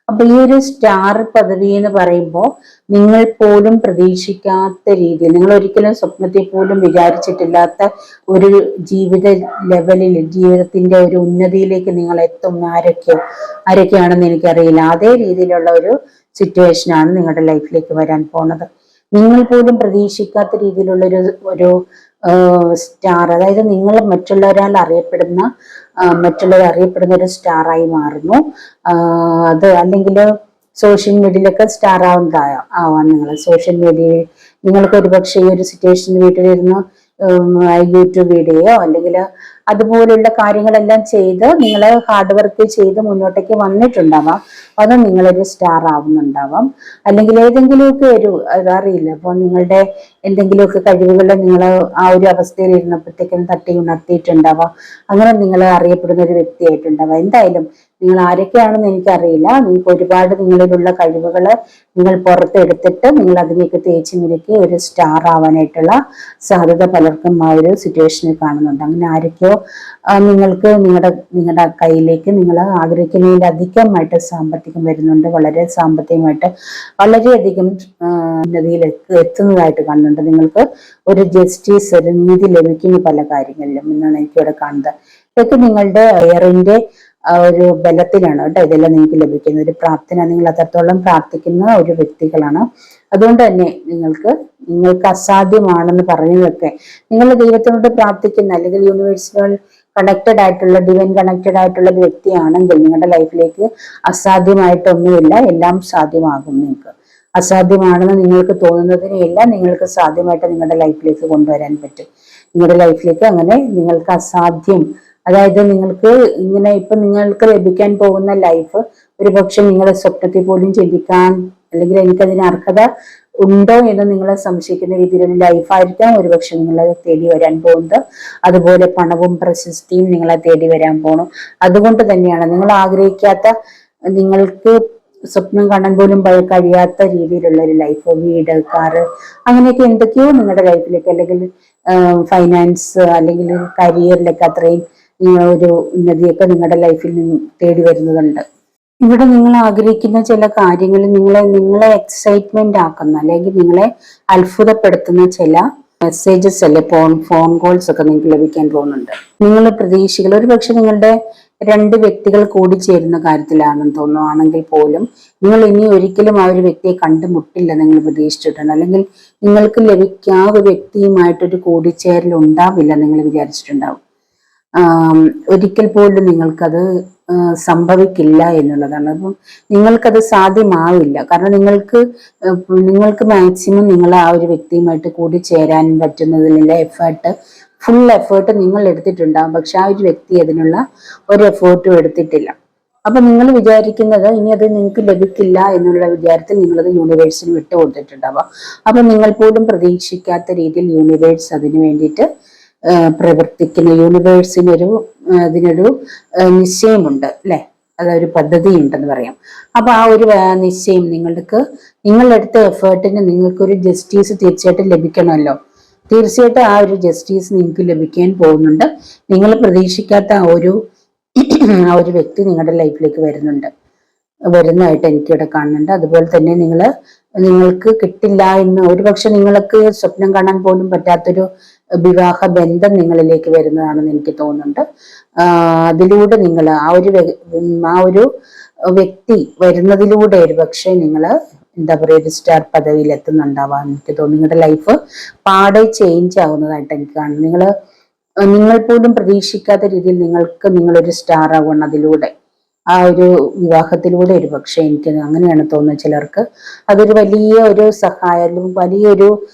അപ്പൊ ഈ ഒരു സ്റ്റാർ പദവി എന്ന് പറയുമ്പോൾ നിങ്ങൾ പോലും പ്രതീക്ഷിക്കാത്ത രീതിയിൽ, നിങ്ങൾ ഒരിക്കലും സ്വപ്നത്തിൽ പോലും വിചാരിച്ചിട്ടില്ലാത്ത ഒരു ജീവിത ലെവലിൽ, ജീവിതത്തിന്റെ ഒരു ഉന്നതിയിലേക്ക് നിങ്ങൾ എത്തും. ആരൊക്കെയാണെന്ന് എനിക്കറിയില്ല. അതേ രീതിയിലുള്ള ഒരു സിറ്റുവേഷനാണ് നിങ്ങളുടെ ലൈഫിലേക്ക് വരാൻ പോകുന്നത്. നിങ്ങൾ പോലും പ്രതീക്ഷിക്കാത്ത രീതിയിലുള്ള ഒരു സ്റ്റാർ, അതായത് നിങ്ങൾ മറ്റുള്ളവരാൽ അറിയപ്പെടുന്ന ഒരു സ്റ്റാറായി മാറുന്നു. അത് അല്ലെങ്കിൽ സോഷ്യൽ മീഡിയയിലൊക്കെ സ്റ്റാർ ആവാം. നിങ്ങൾ സോഷ്യൽ മീഡിയയിൽ നിങ്ങൾക്ക് ഒരുപക്ഷെ ഈ ഒരു സിറ്റുവേഷൻ വീട്ടിലിരുന്ന് യൂട്യൂബ് വീഡിയോയോ അല്ലെങ്കിൽ അതുപോലുള്ള കാര്യങ്ങളെല്ലാം ചെയ്ത് നിങ്ങൾ ഹാർഡ് വർക്ക് ചെയ്ത് മുന്നോട്ടേക്ക് വന്നിട്ടുണ്ടാവാം. അത് നിങ്ങളൊരു സ്റ്റാർ ആവുന്നുണ്ടാവാം. അല്ലെങ്കിൽ ഏതെങ്കിലുമൊക്കെ അതറിയില്ല, അപ്പോൾ നിങ്ങളുടെ എന്തെങ്കിലുമൊക്കെ കഴിവുകൾ നിങ്ങൾ ആ ഒരു അവസ്ഥയിൽ ഇരുന്നപ്പോഴത്തേക്കും തട്ടി ഉണർത്തിയിട്ടുണ്ടാവാം. അങ്ങനെ നിങ്ങൾ അറിയപ്പെടുന്ന ഒരു വ്യക്തിയായിട്ടുണ്ടാവാം. എന്തായാലും നിങ്ങൾ ആരൊക്കെയാണെന്ന് എനിക്കറിയില്ല. നിങ്ങൾക്ക് ഒരുപാട് നിങ്ങളിലുള്ള കഴിവുകൾ നിങ്ങൾ പുറത്തെടുത്തിട്ട് നിങ്ങൾ അതിലേക്ക് തേച്ച് മിനുക്കി ഒരു സ്റ്റാർ ആവാനായിട്ടുള്ള സാധ്യത പലർക്കും ആ ഒരു സിറ്റുവേഷനിൽ കാണുന്നുണ്ട്. അങ്ങനെ ആരൊക്കെയോ നിങ്ങൾക്ക് നിങ്ങളുടെ കയ്യിലേക്ക് നിങ്ങൾ ആഗ്രഹിക്കുന്നതിൽ അധികമായിട്ട് സാമ്പത്തികം വരുന്നുണ്ട്. സാമ്പത്തികമായിട്ട് വളരെയധികം ഉന്നതിയിൽ എത്തുന്നതായിട്ട് കാണുന്നുണ്ട്. നിങ്ങൾക്ക് ഒരു ജസ്റ്റിസ്, ഒരു നീതി ലഭിക്കുന്ന പല കാര്യങ്ങളിലും എന്നാണ് എനിക്കിവിടെ കാണുന്നത്. ഇതൊക്കെ നിങ്ങളുടെ എയറിന്റെ ഒരു ബലത്തിലാണ് കേട്ടോ ഇതെല്ലാം നിങ്ങൾക്ക് ലഭിക്കുന്നത്. ഒരു പ്രാർത്ഥന, നിങ്ങൾ അത്രത്തോളം പ്രാർത്ഥിക്കുന്ന ഒരു വ്യക്തികളാണ്. അതുകൊണ്ട് തന്നെ നിങ്ങൾക്ക് അസാധ്യമാണെന്ന് പറഞ്ഞതൊക്കെ നിങ്ങൾ ദൈവത്തിനോട് പ്രാർത്ഥിക്കുന്ന അല്ലെങ്കിൽ യൂണിവേഴ്സുകൾ ഡിവൈൻ കണക്റ്റഡ് ആയിട്ടുള്ള ഒരു വ്യക്തിയാണെങ്കിൽ നിങ്ങളുടെ ലൈഫിലേക്ക് അസാധ്യമായിട്ടൊന്നുമില്ല, എല്ലാം സാധ്യമാകും. നിങ്ങൾക്ക് അസാധ്യമാണെന്ന് നിങ്ങൾക്ക് തോന്നുന്നതിനെല്ലാം നിങ്ങൾക്ക് സാധ്യമായിട്ട് നിങ്ങളുടെ ലൈഫിലേക്ക് കൊണ്ടുവരാൻ പറ്റും. നിങ്ങളുടെ ലൈഫിലേക്ക് അങ്ങനെ നിങ്ങൾക്ക് അസാധ്യം, അതായത് നിങ്ങൾക്ക് ലഭിക്കാൻ പോകുന്ന ലൈഫ് ഒരുപക്ഷെ നിങ്ങളുടെ സ്വപ്നത്തിൽ പോലും ചിന്തിക്കാൻ, അല്ലെങ്കിൽ എനിക്കതിന് അർഹത ഉണ്ടോ എന്ന് നിങ്ങൾ സംശയിക്കുന്ന രീതിയിലൊരു ലൈഫായിരിക്കാം ഒരുപക്ഷെ നിങ്ങളെ തേടി വരാൻ പോകുന്നത്. അതുപോലെ പണവും പ്രശസ്തിയും നിങ്ങളെ തേടി വരാൻ പോകണം. അതുകൊണ്ട് തന്നെയാണ് നിങ്ങൾ ആഗ്രഹിക്കാത്ത, നിങ്ങൾക്ക് സ്വപ്നം കാണാൻ പോലും കഴിയാത്ത രീതിയിലുള്ള ഒരു ലൈഫ്, വീട്, കാറ്, അങ്ങനെയൊക്കെ എന്തൊക്കെയോ നിങ്ങളുടെ ലൈഫിലേക്ക്, അല്ലെങ്കിൽ ഫൈനാൻസ് അല്ലെങ്കിൽ കരിയറിലൊക്കെ അത്രയും ഒരു ഉന്നതിയൊക്കെ നിങ്ങളുടെ ലൈഫിൽ നിന്ന് തേടി വരുന്നതുണ്ട്. ഇവിടെ നിങ്ങൾ ആഗ്രഹിക്കുന്ന ചില കാര്യങ്ങൾ നിങ്ങളെ എക്സൈറ്റ്മെന്റ് ആക്കുന്ന, അല്ലെങ്കിൽ നിങ്ങളെ അത്ഭുതപ്പെടുത്തുന്ന ചില മെസ്സേജസ് അല്ലെ ഫോൺ കോൾസ് ഒക്കെ നിങ്ങൾക്ക് ലഭിക്കാൻ പോകുന്നുണ്ട്. നിങ്ങൾ പ്രതീക്ഷകൾ ഒരുപക്ഷെ നിങ്ങളുടെ രണ്ട് വ്യക്തികൾ കൂടിച്ചേരുന്ന കാര്യത്തിലാണെന്ന് തോന്നുകയാണെങ്കിൽ പോലും നിങ്ങൾ ഇനി ഒരിക്കലും ആ ഒരു വ്യക്തിയെ കണ്ടുമുട്ടില്ല നിങ്ങൾ പ്രതീക്ഷിച്ചിട്ടുണ്ട്, അല്ലെങ്കിൽ നിങ്ങൾക്ക് ആ ഒരു വ്യക്തിയുമായിട്ടൊരു കൂടിച്ചേരൽ ഉണ്ടാവില്ല നിങ്ങൾ വിചാരിച്ചിട്ടുണ്ടാവും. ഒരിക്കൽ പോലും നിങ്ങൾക്കത് സംഭവിക്കില്ല എന്നുള്ളതാണ്. അപ്പം നിങ്ങൾക്കത് സാധ്യമാവില്ല. കാരണം നിങ്ങൾക്ക് മാക്സിമം നിങ്ങൾ ആ ഒരു വ്യക്തിയുമായിട്ട് കൂടി ചേരാൻ പറ്റുന്നതിനുള്ള ഫുൾ എഫേർട്ട് നിങ്ങൾ എടുത്തിട്ടുണ്ടാകും. പക്ഷെ ആ ഒരു വ്യക്തി അതിനുള്ള ഒരു എഫേർട്ടും എടുത്തിട്ടില്ല. അപ്പൊ നിങ്ങൾ വിചാരിക്കുന്നത് ഇനി അത് നിങ്ങൾക്ക് ലഭിക്കില്ല എന്നുള്ള വിചാരത്തിൽ നിങ്ങളത് യൂണിവേഴ്സിന് വിട്ടുകൊടുത്തിട്ടുണ്ടാവാം. അപ്പൊ നിങ്ങൾ പോലും പ്രതീക്ഷിക്കാത്ത രീതിയിൽ യൂണിവേഴ്സ് അതിനു വേണ്ടിയിട്ട് പ്രവർത്തിക്കുന്ന, അതിനൊരു നിശ്ചയമുണ്ട് അല്ലെ, അതൊരു പദ്ധതി ഉണ്ടെന്ന് പറയാം. അപ്പൊ ആ ഒരു നിശ്ചയം നിങ്ങളെടുത്ത എഫേർട്ടിന് നിങ്ങൾക്കൊരു ജസ്റ്റിസ് തീർച്ചയായിട്ടും ലഭിക്കണമല്ലോ. തീർച്ചയായിട്ടും ആ ഒരു ജസ്റ്റിസ് നിങ്ങൾക്ക് ലഭിക്കാൻ പോകുന്നുണ്ട്. നിങ്ങൾ പ്രതീക്ഷിക്കാത്ത ആ ഒരു വ്യക്തി നിങ്ങളുടെ ലൈഫിലേക്ക് വരുന്നതായിട്ട് എനിക്കിവിടെ കാണുന്നുണ്ട്. അതുപോലെ തന്നെ നിങ്ങൾക്ക് കിട്ടില്ല എന്ന്, ഒരുപക്ഷെ നിങ്ങൾക്ക് സ്വപ്നം കാണാൻ പോലും പറ്റാത്തൊരു വിവാഹ ബന്ധം നിങ്ങളിലേക്ക് വരുന്നതാണെന്ന് എനിക്ക് തോന്നുന്നുണ്ട്. അതിലൂടെ നിങ്ങൾ ആ ഒരു വ്യക്തി വരുന്നതിലൂടെ ഒരുപക്ഷെ നിങ്ങൾ എന്താ പറയുക, ഒരു സ്റ്റാർ പദവിയിൽ എത്തുന്നുണ്ടാവാം എനിക്ക് തോന്നുന്നു. നിങ്ങളുടെ ലൈഫ് പാടെ ചേഞ്ച് ആവുന്നതായിട്ട് എനിക്ക് കാണുന്നു. നിങ്ങൾ പോലും പ്രതീക്ഷിക്കാത്ത രീതിയിൽ നിങ്ങളൊരു സ്റ്റാർ ആവണം അതിലൂടെ. ആ ഒരു വിവാഹത്തിലൂടെ ഒരു പക്ഷെ എനിക്ക് അങ്ങനെയാണ് തോന്നുന്നത് ചിലർക്ക് അതൊരു വലിയ ഒരു സഹായം, വലിയൊരു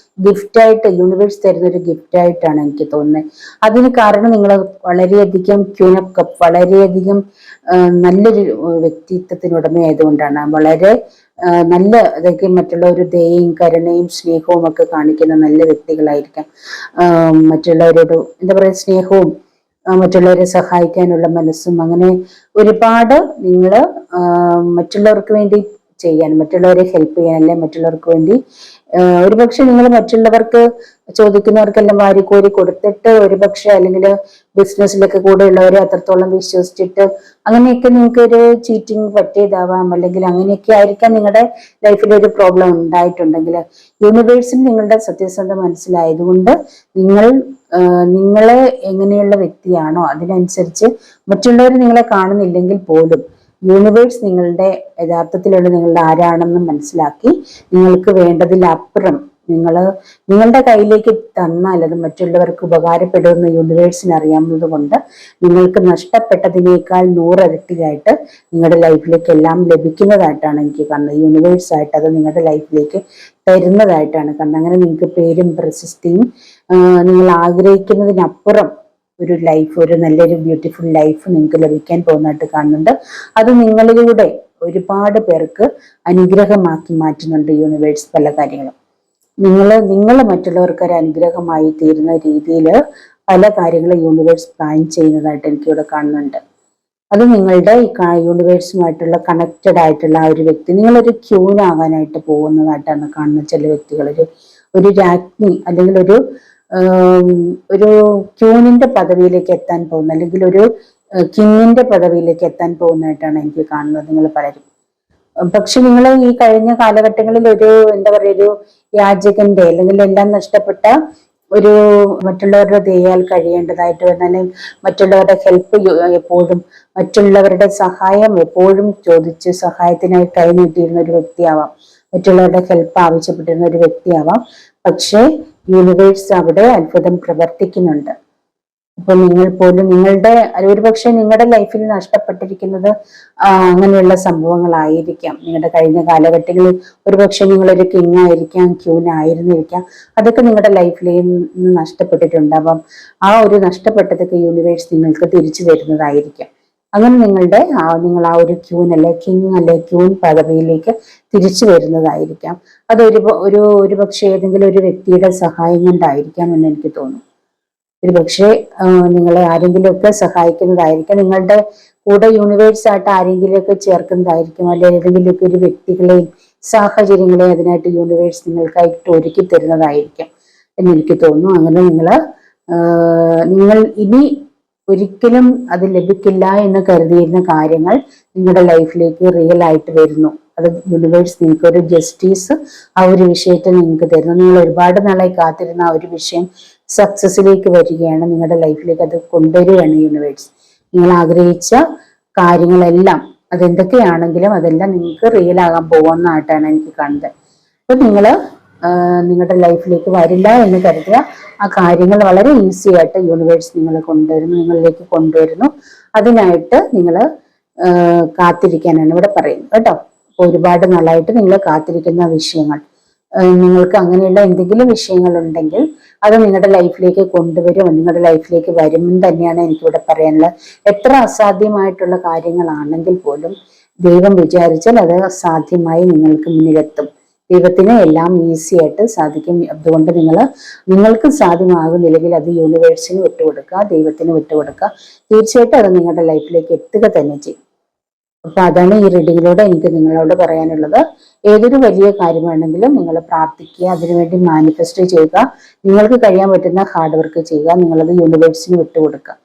ഗിഫ്റ്റായിട്ട് യൂണിവേഴ്സ് തരുന്ന ഒരു ഗിഫ്റ്റായിട്ടാണ് എനിക്ക് തോന്നുന്നത്. അതിന് കാരണം നിങ്ങൾ വളരെയധികം ക്യൂനപ്പ്, വളരെയധികം നല്ലൊരു വ്യക്തിത്വത്തിനുടമയായതുകൊണ്ടാണ്. വളരെ നല്ല അതൊക്കെ മറ്റുള്ളവർ ദയയും കരുണയും സ്നേഹവും ഒക്കെ കാണിക്കുന്ന നല്ല വ്യക്തികളായിരിക്കാം. മറ്റുള്ളവരോട് എന്താ പറയുക, സ്നേഹവും മറ്റുള്ളവരെ സഹായിക്കാനുള്ള മനസ്സും, അങ്ങനെ ഒരുപാട് നിങ്ങൾ മറ്റുള്ളവർക്ക് വേണ്ടി ചെയ്യാൻ, മറ്റുള്ളവരെ ഹെൽപ്പ് ചെയ്യാൻ, അല്ലെ മറ്റുള്ളവർക്ക് വേണ്ടി ഒരുപക്ഷെ നിങ്ങൾ മറ്റുള്ളവർക്ക് ചോദിക്കുന്നവർക്കെല്ലാം വാരിക്കോരി കൊടുത്തിട്ട് ഒരുപക്ഷെ, അല്ലെങ്കിൽ ബിസിനസ്സിലൊക്കെ കൂടെ ഉള്ളവരെ അത്രത്തോളം വിശ്വസിച്ചിട്ട് അങ്ങനെയൊക്കെ നിങ്ങൾക്ക് ഒരു ചീറ്റിംഗ് പറ്റിയതാവാം, അല്ലെങ്കിൽ അങ്ങനെയൊക്കെ ആയിരിക്കാം നിങ്ങളുടെ ലൈഫിൽ ഒരു പ്രോബ്ലം ഉണ്ടായിട്ടുണ്ടെങ്കിൽ യൂണിവേഴ്സിന് നിങ്ങളുടെ സത്യസന്ധത മനസ്സിലായതുകൊണ്ട് നിങ്ങളെ എങ്ങനെയുള്ള വ്യക്തിയാണോ അതിനനുസരിച്ച് മറ്റുള്ളവർ നിങ്ങളെ കാണുന്നില്ലെങ്കിൽ പോലും യൂണിവേഴ്സ് യഥാർത്ഥത്തിലുള്ള നിങ്ങളുടെ ആരാണെന്ന് മനസ്സിലാക്കി നിങ്ങൾക്ക് വേണ്ടതിലപ്പുറം നിങ്ങളുടെ കയ്യിലേക്ക് തന്നാൽ അത് മറ്റുള്ളവർക്ക് ഉപകാരപ്പെടുമെന്ന് യൂണിവേഴ്സിന് അറിയാവുന്നത് കൊണ്ട് നിങ്ങൾക്ക് നഷ്ടപ്പെട്ടതിനേക്കാൾ 100 ഇരട്ടിയായിട്ട് നിങ്ങളുടെ ലൈഫിലേക്ക് എല്ലാം ലഭിക്കുന്നതായിട്ടാണ് എനിക്ക് കാണുന്നത്. യൂണിവേഴ്സായിട്ട് അത് നിങ്ങളുടെ ലൈഫിലേക്ക് തരുന്നതായിട്ടാണ് കാണുന്നത്. അങ്ങനെ നിങ്ങൾക്ക് പേരും പ്രശസ്തിയും നിങ്ങൾ ആഗ്രഹിക്കുന്നതിനപ്പുറം ഒരു ലൈഫ്, ഒരു നല്ലൊരു ബ്യൂട്ടിഫുൾ ലൈഫ് നിങ്ങൾക്ക് ലഭിക്കാൻ പോകുന്നതായിട്ട് കാണുന്നുണ്ട്. അത് നിങ്ങളിലൂടെ ഒരുപാട് പേർക്ക് അനുഗ്രഹമാക്കി മാറ്റുന്നുണ്ട് യൂണിവേഴ്സ്. പല കാര്യങ്ങളും നിങ്ങൾ മറ്റുള്ളവർക്ക് ഒരു അനുഗ്രഹമായി തീരുന്ന രീതിയിൽ പല കാര്യങ്ങളും യൂണിവേഴ്സ് പ്ലാൻ ചെയ്യുന്നതായിട്ട് എനിക്കിവിടെ കാണുന്നുണ്ട്. അത് നിങ്ങളുടെ യൂണിവേഴ്സുമായിട്ടുള്ള കണക്റ്റഡ് ആയിട്ടുള്ള ആ ഒരു വ്യക്തി, നിങ്ങളൊരു ക്യൂനാകാനായിട്ട് പോകുന്നതായിട്ടാണ് കാണുന്നത്. ചില വ്യക്തികൾ ഒരു രാജ്ഞി അല്ലെങ്കിൽ ഒരു ക്യൂനിന്റെ പദവിയിലേക്ക് എത്താൻ പോകുന്ന, അല്ലെങ്കിൽ ഒരു കിങ്ങിന്റെ പദവിയിലേക്ക് എത്താൻ പോകുന്നതായിട്ടാണ് എനിക്ക് കാണുന്നത് നിങ്ങൾ പലരും. പക്ഷെ നിങ്ങൾ ഈ കഴിഞ്ഞ കാലഘട്ടങ്ങളിൽ എന്താ പറയുക, ഒരു യാചകന്റെ, അല്ലെങ്കിൽ എല്ലാം നഷ്ടപ്പെട്ട ഒരു മറ്റുള്ളവരുടെ ദയാൽ കഴിയേണ്ടതായിട്ട് വരുന്ന, അല്ലെങ്കിൽ മറ്റുള്ളവരുടെ ഹെൽപ്പ് എപ്പോഴും, മറ്റുള്ളവരുടെ സഹായം എപ്പോഴും ചോദിച്ച് സഹായത്തിനായി കൈനീട്ടിയിരുന്ന ഒരു വ്യക്തിയാവാം, മറ്റുള്ളവരുടെ ഹെൽപ്പ് ആവശ്യപ്പെട്ടിരുന്ന ഒരു വ്യക്തിയാവാം. പക്ഷേ യൂണിവേഴ്സ് അവിടെ അത്ഭുതം പ്രവർത്തിക്കുന്നുണ്ട്. അപ്പൊ നിങ്ങൾ പോലും ഒരുപക്ഷെ നിങ്ങളുടെ ലൈഫിൽ നഷ്ടപ്പെട്ടിരിക്കുന്നത് അങ്ങനെയുള്ള സംഭവങ്ങളായിരിക്കാം. നിങ്ങളുടെ കഴിഞ്ഞ കാലഘട്ടങ്ങളിൽ ഒരുപക്ഷെ നിങ്ങളൊരു കിങ് ആയിരിക്കാം, ക്യൂൻ ആയിരുന്നിരിക്കാം. അതൊക്കെ നിങ്ങളുടെ ലൈഫിൽ നിന്ന് നഷ്ടപ്പെട്ടിട്ടുണ്ടാവാം. ആ ഒരു നഷ്ടപ്പെട്ടതൊക്കെ യൂണിവേഴ്സ് നിങ്ങൾക്ക് തിരിച്ചു തരുന്നതായിരിക്കാം. അങ്ങനെ നിങ്ങൾ ആ ഒരു ക്യൂൻ അല്ലെ കിങ് അല്ലെ ക്യൂൻ പദവിയിലേക്ക് തിരിച്ചു വരുന്നതായിരിക്കാം. അത് ഒരുപക്ഷെ ഏതെങ്കിലും ഒരു വ്യക്തിയുടെ സഹായം കൊണ്ടായിരിക്കാം എന്ന് എനിക്ക് തോന്നുന്നു. ഒരുപക്ഷെ നിങ്ങളെ ആരെങ്കിലുമൊക്കെ സഹായിക്കുന്നതായിരിക്കാം, നിങ്ങളുടെ കൂടെ യൂണിവേഴ്സ് ആയിട്ട് ആരെങ്കിലുമൊക്കെ ചേർക്കുന്നതായിരിക്കും, അല്ലെങ്കിൽ ഏതെങ്കിലുമൊക്കെ ഒരു വ്യക്തികളെയും സാഹചര്യങ്ങളെയും അതിനായിട്ട് യൂണിവേഴ്സ് നിങ്ങൾക്കായിട്ട് ഒരുക്കി തരുന്നതായിരിക്കും എന്നെനിക്ക് തോന്നുന്നു. അങ്ങനെ നിങ്ങൾ ഇനി ഒരിക്കലും അത് ലഭിക്കില്ല എന്ന് കരുതിയിരുന്ന കാര്യങ്ങൾ നിങ്ങളുടെ ലൈഫിലേക്ക് റിയൽ ആയിട്ട് വരുന്നു. അത് യൂണിവേഴ്സ് നിങ്ങൾക്ക് ഒരു ജസ്റ്റിസ് ആ ഒരു വിഷയത്തിൽ നിങ്ങൾക്ക് തരുന്നു. നിങ്ങൾ ഒരുപാട് നാളായി കാത്തിരുന്ന ആ ഒരു വിഷയം സക്സസിലേക്ക് വരികയാണ്, നിങ്ങളുടെ ലൈഫിലേക്ക് അത് കൊണ്ടുവരികയാണ് യൂണിവേഴ്സ്. നിങ്ങൾ ആഗ്രഹിച്ച കാര്യങ്ങളെല്ലാം അതെന്തൊക്കെയാണെങ്കിലും അതെല്ലാം നിങ്ങൾക്ക് റിയൽ ആകാൻ പോകുന്നതായിട്ടാണ് എനിക്ക് കാണുന്നത്. അപ്പൊ നിങ്ങളുടെ ലൈഫിലേക്ക് വരില്ല എന്ന് കരുതുക. ആ കാര്യങ്ങൾ വളരെ ഈസി ആയിട്ട് യൂണിവേഴ്സ് നിങ്ങളിലേക്ക് കൊണ്ടുവരുന്നു. അതിനായിട്ട് നിങ്ങൾ കാത്തിരിക്കാനാണ് ഇവിടെ പറയുന്നത് കേട്ടോ. അപ്പൊ ഒരുപാട് നാളായിട്ട് നിങ്ങൾ കാത്തിരിക്കുന്ന വിഷയങ്ങൾ, നിങ്ങൾക്ക് അങ്ങനെയുള്ള എന്തെങ്കിലും വിഷയങ്ങൾ ഉണ്ടെങ്കിൽ അത് നിങ്ങളുടെ ലൈഫിലേക്ക് കൊണ്ടുവരും, നിങ്ങളുടെ ലൈഫിലേക്ക് വരുമെന്ന് തന്നെയാണ് എനിക്കിവിടെ പറയാനുള്ളത്. എത്ര അസാധ്യമായിട്ടുള്ള കാര്യങ്ങളാണെങ്കിൽ പോലും ദൈവം വിചാരിച്ചാൽ അത് സാധ്യമായി നിങ്ങൾക്ക് മുന്നിലെത്തും. ദൈവത്തിന് എല്ലാം ഈസി ആയിട്ട് സാധിക്കും. അതുകൊണ്ട് നിങ്ങൾക്ക് സാധ്യമാകുന്നില്ലെങ്കിൽ അത് യൂണിവേഴ്സിന് വിട്ടുകൊടുക്കുക, ദൈവത്തിന് വിട്ടുകൊടുക്കുക. തീർച്ചയായിട്ടും അത് നിങ്ങളുടെ ലൈഫിലേക്ക് എത്തുക തന്നെ ചെയ്യും. അപ്പൊ അതാണ് ഈ റീഡിങ്ങിലൂടെ എനിക്ക് നിങ്ങളോട് പറയാനുള്ളത്. ഏതൊരു വലിയ കാര്യമാണെങ്കിലും നിങ്ങൾ പ്രാർത്ഥിക്കുക, അതിനുവേണ്ടി മാനിഫെസ്റ്റ് ചെയ്യുക, നിങ്ങൾക്ക് കഴിയാൻ പറ്റുന്ന ഹാർഡ് വർക്ക് ചെയ്യുക, നിങ്ങളത് യൂണിവേഴ്സിന് വിട്ടുകൊടുക്കുക.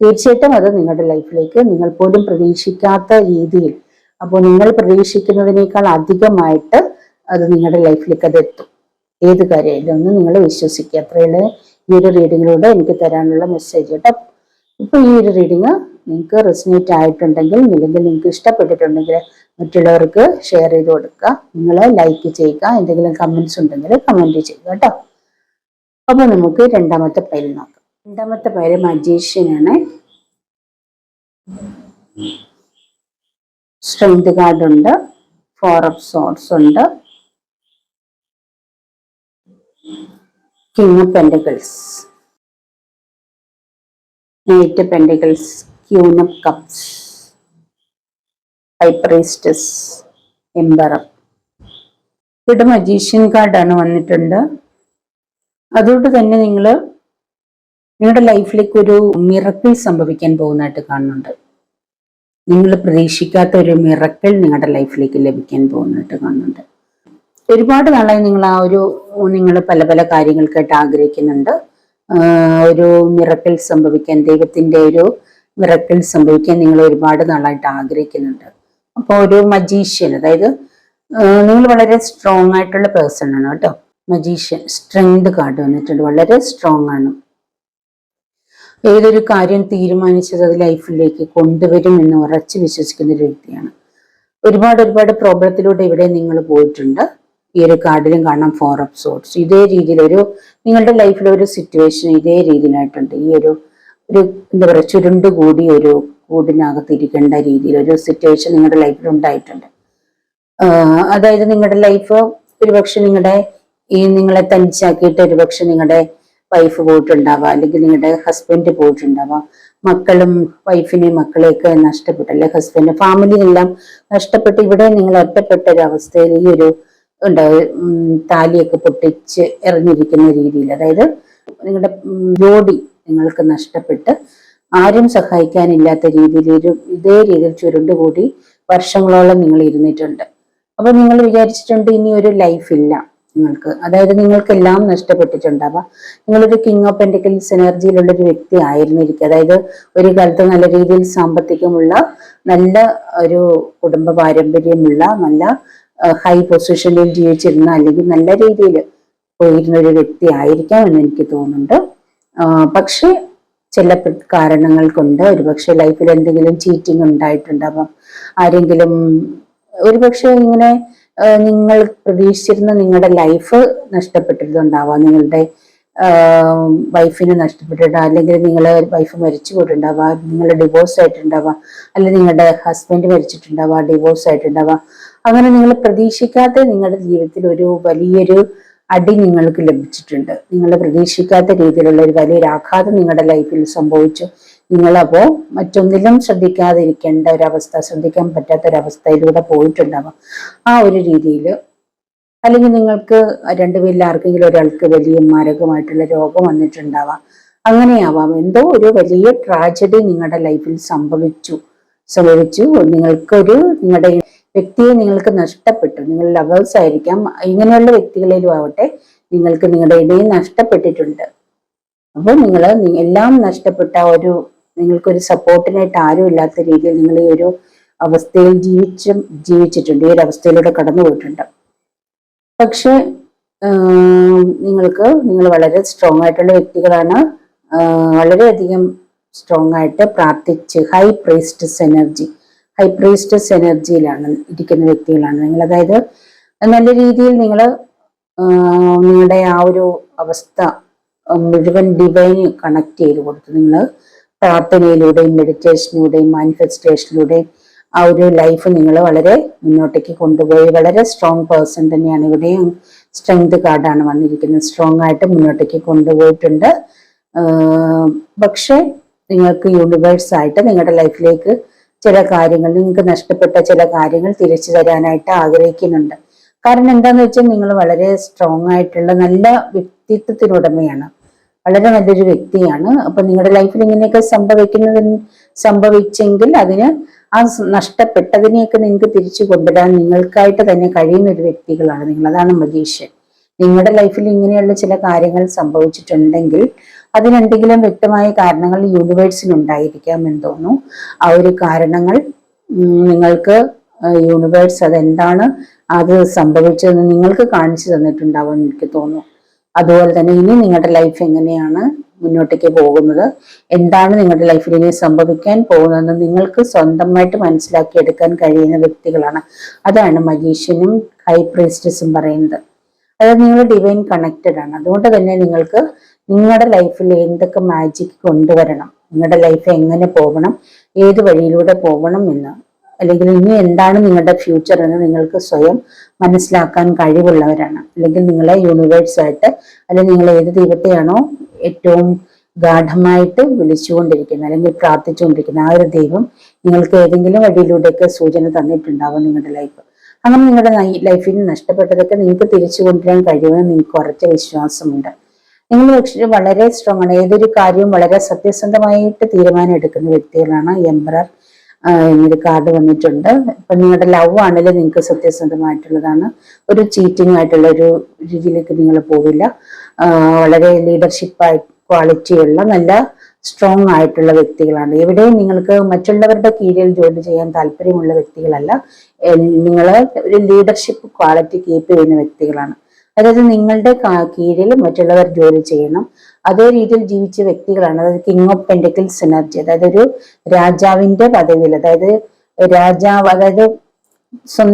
തീർച്ചയായിട്ടും അത് നിങ്ങളുടെ ലൈഫിലേക്ക് നിങ്ങൾ പോലും പ്രതീക്ഷിക്കാത്ത രീതിയിൽ, അപ്പോൾ നിങ്ങൾ പ്രതീക്ഷിക്കുന്നതിനേക്കാൾ അധികമായിട്ട് അത് നിങ്ങളുടെ ലൈഫിലേക്ക് അത് എത്തും. ഏത് കാര്യമായാലും ഒന്ന് നിങ്ങൾ വിശ്വസിക്കുക. അത്രയുള്ള ഈ ഒരു റീഡിങ്ങിലൂടെ എനിക്ക് തരാനുള്ള മെസ്സേജ് കേട്ടോ. ഇപ്പൊ ഈ ഒരു റീഡിങ് നിങ്ങൾക്ക് റെസിനേറ്റ് ആയിട്ടുണ്ടെങ്കിൽ, അല്ലെങ്കിൽ നിങ്ങൾക്ക് ഇഷ്ടപ്പെട്ടിട്ടുണ്ടെങ്കിൽ മറ്റുള്ളവർക്ക് ഷെയർ ചെയ്ത് കൊടുക്കുക, നിങ്ങൾ ലൈക്ക് ചെയ്യുക, എന്തെങ്കിലും കമന്റ്സ് ഉണ്ടെങ്കിൽ കമന്റ് ചെയ്യുക കേട്ടോ. അപ്പൊ നമുക്ക് രണ്ടാമത്തെ പേര് നോക്കാം. രണ്ടാമത്തെ പേര് മജീഷ്യനാണ്. സ്ട്രെങ്ത് കാർഡ് ഉണ്ട്, 4 ഓഫ് സോർഡ്സ് ഉണ്ട്, king of pentacles, eight pentacles, queen of cups, high priestess, emperor. ഇവിടെ മജീഷ്യൻ കാർഡാണ് വന്നിട്ടുണ്ട്. അതുകൊണ്ട് തന്നെ നിങ്ങളുടെ ലൈഫിലേക്ക് ഒരു മിറക്കിൾ സംഭവിക്കാൻ പോകുന്നതായിട്ട് കാണുന്നുണ്ട്. നിങ്ങൾ പ്രതീക്ഷിക്കാത്ത ഒരു മിറക്കിൾ നിങ്ങളുടെ ലൈഫിലേക്ക് ലഭിക്കാൻ പോകുന്നതായിട്ട് കാണുന്നുണ്ട്. ഒരുപാട് നാളായി നിങ്ങൾ പല പല കാര്യങ്ങൾക്കായിട്ട് ആഗ്രഹിക്കുന്നുണ്ട്. ഒരു മിറക്കിൾ സംഭവിക്കാൻ, ദൈവത്തിന്റെ ഒരു മിറക്കിൾ സംഭവിക്കാൻ നിങ്ങൾ ഒരുപാട് നാളായിട്ട് ആഗ്രഹിക്കുന്നുണ്ട്. അപ്പോൾ ഒരു മജീഷ്യൻ, അതായത് നിങ്ങൾ വളരെ സ്ട്രോങ് ആയിട്ടുള്ള പേഴ്സൺ ആണ് കേട്ടോ. മജീഷ്യൻ സ്ട്രെങ്ത് കാർഡ് വന്നിട്ടുണ്ട്, വളരെ സ്ട്രോങ് ആണ്. ഏതൊരു കാര്യം തീരുമാനിച്ചത് അത് ലൈഫിലേക്ക് കൊണ്ടുവരും എന്ന് ഉറച്ചു വിശ്വസിക്കുന്ന ഒരു വ്യക്തിയാണ്. ഒരുപാട് പ്രോബ്ലത്തിലൂടെ ഇവിടെ നിങ്ങൾ പോയിട്ടുണ്ട്. ഈ ഒരു കാർഡിലും കാണാം 4 ഓഫ് സോർഡ്സ്. ഇതേ രീതിയിൽ നിങ്ങളുടെ ലൈഫിലെ ഒരു സിറ്റുവേഷൻ ഇതേ രീതിയിലായിട്ടുണ്ട്. ഈ ഒരു എന്താ പറയുക, ചുരുണ്ടുകൂടി ഒരു കൂടിനകത്ത് ഇരിക്കേണ്ട രീതിയിൽ ഒരു സിറ്റുവേഷൻ നിങ്ങളുടെ ലൈഫിൽ ഉണ്ടായിട്ടുണ്ട്. അതായത് നിങ്ങളുടെ ലൈഫ് ഒരുപക്ഷെ നിങ്ങളെ തനിച്ചാക്കിയിട്ട് ഒരുപക്ഷെ നിങ്ങളുടെ വൈഫ് പോയിട്ടുണ്ടാവാം, അല്ലെങ്കിൽ നിങ്ങളുടെ ഹസ്ബൻഡ് പോയിട്ടുണ്ടാവാം. മക്കളും മക്കളെയൊക്കെ നഷ്ടപ്പെട്ടു, അല്ലെ ഹസ്ബൻഡ് ഫാമിലിയെല്ലാം നഷ്ടപ്പെട്ട് ഇവിടെ നിങ്ങൾ ഒറ്റപ്പെട്ട ഒരു അവസ്ഥയിൽ ഈ ഒരു താലിയൊക്കെ പൊട്ടിച്ച് എറിഞ്ഞിരിക്കുന്ന രീതിയിൽ, അതായത് നിങ്ങളുടെ ബോഡി നിങ്ങൾക്ക് നഷ്ടപ്പെട്ട് ആരും സഹായിക്കാനില്ലാത്ത രീതിയിൽ ഇതേ രീതിയിൽ ചുരുണ്ടുകൂടി വർഷങ്ങളോളം നിങ്ങൾ ഇരുന്നിട്ടുണ്ട്. അപ്പൊ നിങ്ങൾ വിചാരിച്ചിട്ടുണ്ട് ഇനി ഒരു ലൈഫ് ഇല്ല നിങ്ങൾക്ക്, അതായത് നിങ്ങൾക്കെല്ലാം നഷ്ടപ്പെട്ടിട്ടുണ്ടാവാം. നിങ്ങളൊരു കിങ് ഓഫ് പെന്റിക്കിൾസ് എനർജിയിലുള്ള ഒരു വ്യക്തി ആയിരുന്നിരിക്കും. അതായത് ഒരു കാലത്ത് നല്ല രീതിയിൽ സാമ്പത്തികമുള്ള, നല്ല ഒരു കുടുംബ പാരമ്പര്യമുള്ള, നല്ല ഹൈ പൊസിഷനിൽ ജീവിച്ചിരുന്ന, അല്ലെങ്കിൽ നല്ല രീതിയിൽ പോയിരുന്ന ഒരു വ്യക്തി ആയിരിക്കാം എന്ന് എനിക്ക് തോന്നുന്നുണ്ട്. പക്ഷെ ചില കാരണങ്ങൾ കൊണ്ട് ഒരുപക്ഷെ ലൈഫിൽ എന്തെങ്കിലും ചീറ്റിംഗ് ഉണ്ടായിട്ടുണ്ടാവാം. ആരെങ്കിലും ഒരുപക്ഷെ ഇങ്ങനെ നിങ്ങൾ പ്രതീക്ഷിച്ചിരുന്ന നിങ്ങളുടെ ലൈഫ് നഷ്ടപ്പെട്ടിട്ടുണ്ടാവാം. നിങ്ങളുടെ വൈഫിനെ നഷ്ടപ്പെട്ടിട്ട്, അല്ലെങ്കിൽ നിങ്ങളെ വൈഫ് മരിച്ചു പോയിട്ടുണ്ടാവാം, നിങ്ങൾ ഡിവോഴ്സ് ആയിട്ടുണ്ടാവാം, അല്ലെങ്കിൽ നിങ്ങളുടെ ഹസ്ബൻഡ് മരിച്ചിട്ടുണ്ടാവാം, ഡിവോഴ്സ് ആയിട്ടുണ്ടാവാം. അങ്ങനെ നിങ്ങൾ പ്രതീക്ഷിക്കാത്ത നിങ്ങളുടെ ജീവിതത്തിൽ ഒരു വലിയൊരു അടി നിങ്ങൾക്ക് ലഭിച്ചിട്ടുണ്ട്. നിങ്ങൾ പ്രതീക്ഷിക്കാത്ത രീതിയിലുള്ള ഒരു വലിയൊരു ആഘാതം നിങ്ങളുടെ ലൈഫിൽ സംഭവിച്ചു. നിങ്ങളപ്പോ മറ്റൊന്നിലും ശ്രദ്ധിക്കാതിരിക്കേണ്ട ഒരവസ്ഥ, ശ്രദ്ധിക്കാൻ പറ്റാത്ത ഒരവസ്ഥയിലൂടെ പോയിട്ടുണ്ടാവാം. ആ ഒരു രീതിയിൽ, അല്ലെങ്കിൽ നിങ്ങൾക്ക് രണ്ടുപേരിൽ ആർക്കെങ്കിലും ഒരാൾക്ക് വലിയ മാരകമായിട്ടുള്ള രോഗം വന്നിട്ടുണ്ടാവാം. അങ്ങനെയാവാം. എന്തോ ഒരു വലിയ ട്രാജഡി നിങ്ങളുടെ ലൈഫിൽ സംഭവിച്ചു. നിങ്ങളുടെ വ്യക്തിയെ നിങ്ങൾക്ക് നഷ്ടപ്പെട്ടു. നിങ്ങൾ ലവേഴ്സ് ആയിരിക്കാം, ഇങ്ങനെയുള്ള വ്യക്തികളിലും ആവട്ടെ, നിങ്ങളുടെ ഇടയിൽ നഷ്ടപ്പെട്ടിട്ടുണ്ട്. അപ്പോൾ എല്ലാം നഷ്ടപ്പെട്ട നിങ്ങൾക്കൊരു സപ്പോർട്ടിനായിട്ട് ആരും ഇല്ലാത്ത രീതിയിൽ നിങ്ങൾ ഈ ഒരു അവസ്ഥയിൽ ജീവിച്ചിട്ടുണ്ട്, ഈ ഒരു അവസ്ഥയിലൂടെ കടന്നു പോയിട്ടുണ്ട്. പക്ഷെ നിങ്ങൾ വളരെ സ്ട്രോങ് ആയിട്ടുള്ള വ്യക്തികളാണ്. വളരെയധികം സ്ട്രോങ് ആയിട്ട് പ്രാർത്ഥിച്ച് ഹൈ പ്രീസ്റ്റസ് എനർജിയിലാണ് ഇരിക്കുന്ന വ്യക്തികളാണ് നിങ്ങൾ. അതായത് നല്ല രീതിയിൽ നിങ്ങളുടെ ആ ഒരു അവസ്ഥ മുഴുവൻ ഡിവൈന് കണക്ട് ചെയ്ത് കൊടുത്തു. നിങ്ങൾ പ്രാർത്ഥനയിലൂടെയും മെഡിറ്റേഷനിലൂടെയും മാനിഫെസ്റ്റേഷനിലൂടെയും ആ ഒരു ലൈഫ് നിങ്ങൾ വളരെ മുന്നോട്ടേക്ക് കൊണ്ടുപോയി. വളരെ സ്ട്രോങ് പേഴ്സൺ തന്നെയാണ്. ഇവിടെയും സ്ട്രെങ്ത് കാർഡാണ് വന്നിരിക്കുന്നത്. സ്ട്രോങ് ആയിട്ട് മുന്നോട്ടേക്ക് കൊണ്ടുപോയിട്ടുണ്ട്. പക്ഷെ നിങ്ങൾക്ക് യൂണിവേഴ്സ് ആയിട്ട് നിങ്ങളുടെ ലൈഫിലേക്ക് ചില കാര്യങ്ങൾ, നിങ്ങൾക്ക് നഷ്ടപ്പെട്ട ചില കാര്യങ്ങൾ തിരിച്ചു തരാനായിട്ട് ആഗ്രഹിക്കുന്നുണ്ട്. കാരണം എന്താന്ന് വെച്ചാൽ നിങ്ങൾ വളരെ സ്ട്രോങ് ആയിട്ടുള്ള നല്ല വ്യക്തിത്വത്തിനുടമയാണ്, വളരെ നല്ലൊരു വ്യക്തിയാണ്. അപ്പൊ നിങ്ങളുടെ ലൈഫിൽ ഇങ്ങനെയൊക്കെ സംഭവിച്ചെങ്കിൽ ആ നഷ്ടപ്പെട്ടതിനെയൊക്കെ നിങ്ങൾക്ക് തിരിച്ചു കൊണ്ടുവരാൻ നിങ്ങൾക്കായിട്ട് തന്നെ കഴിയുന്ന ഒരു വ്യക്തികളാണ് നിങ്ങൾ. അതാണ് മജീഷ്യൻ. നിങ്ങളുടെ ലൈഫിൽ ഇങ്ങനെയുള്ള ചില കാര്യങ്ങൾ സംഭവിച്ചിട്ടുണ്ടെങ്കിൽ അതിനെന്തെങ്കിലും വ്യക്തമായ കാരണങ്ങൾ യൂണിവേഴ്സിനുണ്ടായിരിക്കാം എന്ന് തോന്നുന്നു. ആ ഒരു കാരണങ്ങൾ നിങ്ങൾക്ക് യൂണിവേഴ്സ് അതെന്താണ് അത് സംഭവിച്ചതെന്ന് നിങ്ങൾക്ക് കാണിച്ചു തന്നിട്ടുണ്ടാവും എന്ന് എനിക്ക് തോന്നുന്നു. അതുപോലെ തന്നെ ഇനി നിങ്ങളുടെ ലൈഫ് എങ്ങനെയാണ് മുന്നോട്ടേക്ക് പോകുന്നത്, എന്താണ് നിങ്ങളുടെ ലൈഫിൽ ഇനി സംഭവിക്കാൻ പോകുന്നതെന്ന് നിങ്ങൾക്ക് സ്വന്തമായിട്ട് മനസ്സിലാക്കിയെടുക്കാൻ കഴിയുന്ന വ്യക്തികളാണ്. അതാണ് മജീഷ്യനും ഹൈ പ്രീസ്റ്റസും പറയുന്നത്. അതായത് നിങ്ങൾ ഡിവൈൻ കണക്റ്റഡ് ആണ്. അതുകൊണ്ട് തന്നെ നിങ്ങൾക്ക് നിങ്ങളുടെ ലൈഫിൽ എന്തൊക്കെ മാജിക് കൊണ്ടുവരണം, നിങ്ങളുടെ ലൈഫ് എങ്ങനെ പോകണം, ഏത് വഴിയിലൂടെ പോകണം എന്ന് അല്ലെങ്കിൽ ഇനി എന്താണ് നിങ്ങളുടെ ഫ്യൂച്ചർ എന്ന് നിങ്ങൾക്ക് സ്വയം മനസ്സിലാക്കാൻ കഴിവുള്ളവരാണ്. അല്ലെങ്കിൽ നിങ്ങളെ യൂണിവേഴ്സായിട്ട് അല്ലെങ്കിൽ നിങ്ങൾ ഏത് ദൈവത്തെയാണോ ഏറ്റവും ഗാഠമായിട്ട് വിളിച്ചുകൊണ്ടിരിക്കുന്നത് അല്ലെങ്കിൽ പ്രാർത്ഥിച്ചുകൊണ്ടിരിക്കുന്ന ആ ഒരു ദൈവം നിങ്ങൾക്ക് ഏതെങ്കിലും വഴിയിലൂടെയൊക്കെ സൂചന തന്നിട്ടുണ്ടാവും നിങ്ങളുടെ ലൈഫ്. അങ്ങനെ നിങ്ങളുടെ ലൈഫിൽ നിന്ന് നഷ്ടപ്പെട്ടതൊക്കെ നിങ്ങൾക്ക് തിരിച്ചു കൊണ്ടുവരാൻ കഴിയുമെന്ന് നിങ്ങൾക്ക് ഉറച്ച വിശ്വാസമുണ്ട്. നിങ്ങൾ പക്ഷേ വളരെ സ്ട്രോങ് ആണ്. ഏതൊരു കാര്യവും വളരെ സത്യസന്ധമായിട്ട് തീരുമാനം എടുക്കുന്ന വ്യക്തികളാണ്. എംപറർ എന്നൊരു കാർഡ് വന്നിട്ടുണ്ട്. ഇപ്പൊ നിങ്ങളുടെ ലവ് ആണെങ്കിലും നിങ്ങൾക്ക് സത്യസന്ധമായിട്ടുള്ളതാണ്. ഒരു ചീറ്റിംഗ് ആയിട്ടുള്ള ഒരു രീതിയിലേക്ക് നിങ്ങൾ പോവില്ല. വളരെ ലീഡർഷിപ്പ് ക്വാളിറ്റിയുള്ള നല്ല സ്ട്രോങ് ആയിട്ടുള്ള വ്യക്തികളാണ്. എവിടെയും നിങ്ങൾക്ക് മറ്റുള്ളവരുടെ കീഴിൽ ജോലി ചെയ്യാൻ താല്പര്യമുള്ള വ്യക്തികളല്ല. നിങ്ങൾ ഒരു ലീഡർഷിപ്പ് ക്വാളിറ്റി കീപ്പ് ചെയ്യുന്ന വ്യക്തികളാണ്. അതായത് നിങ്ങളുടെ കീഴിൽ മറ്റുള്ളവർ ജോലി ചെയ്യണം, അതേ രീതിയിൽ ജീവിച്ച വ്യക്തികളാണ്. അതായത് കിങ് ഓഫ് പെന്റക്കിൾസ് എനർജി, അതായത് ഒരു രാജാവിന്റെ പദവിയിൽ, അതായത് രാജാവ്, അതായത്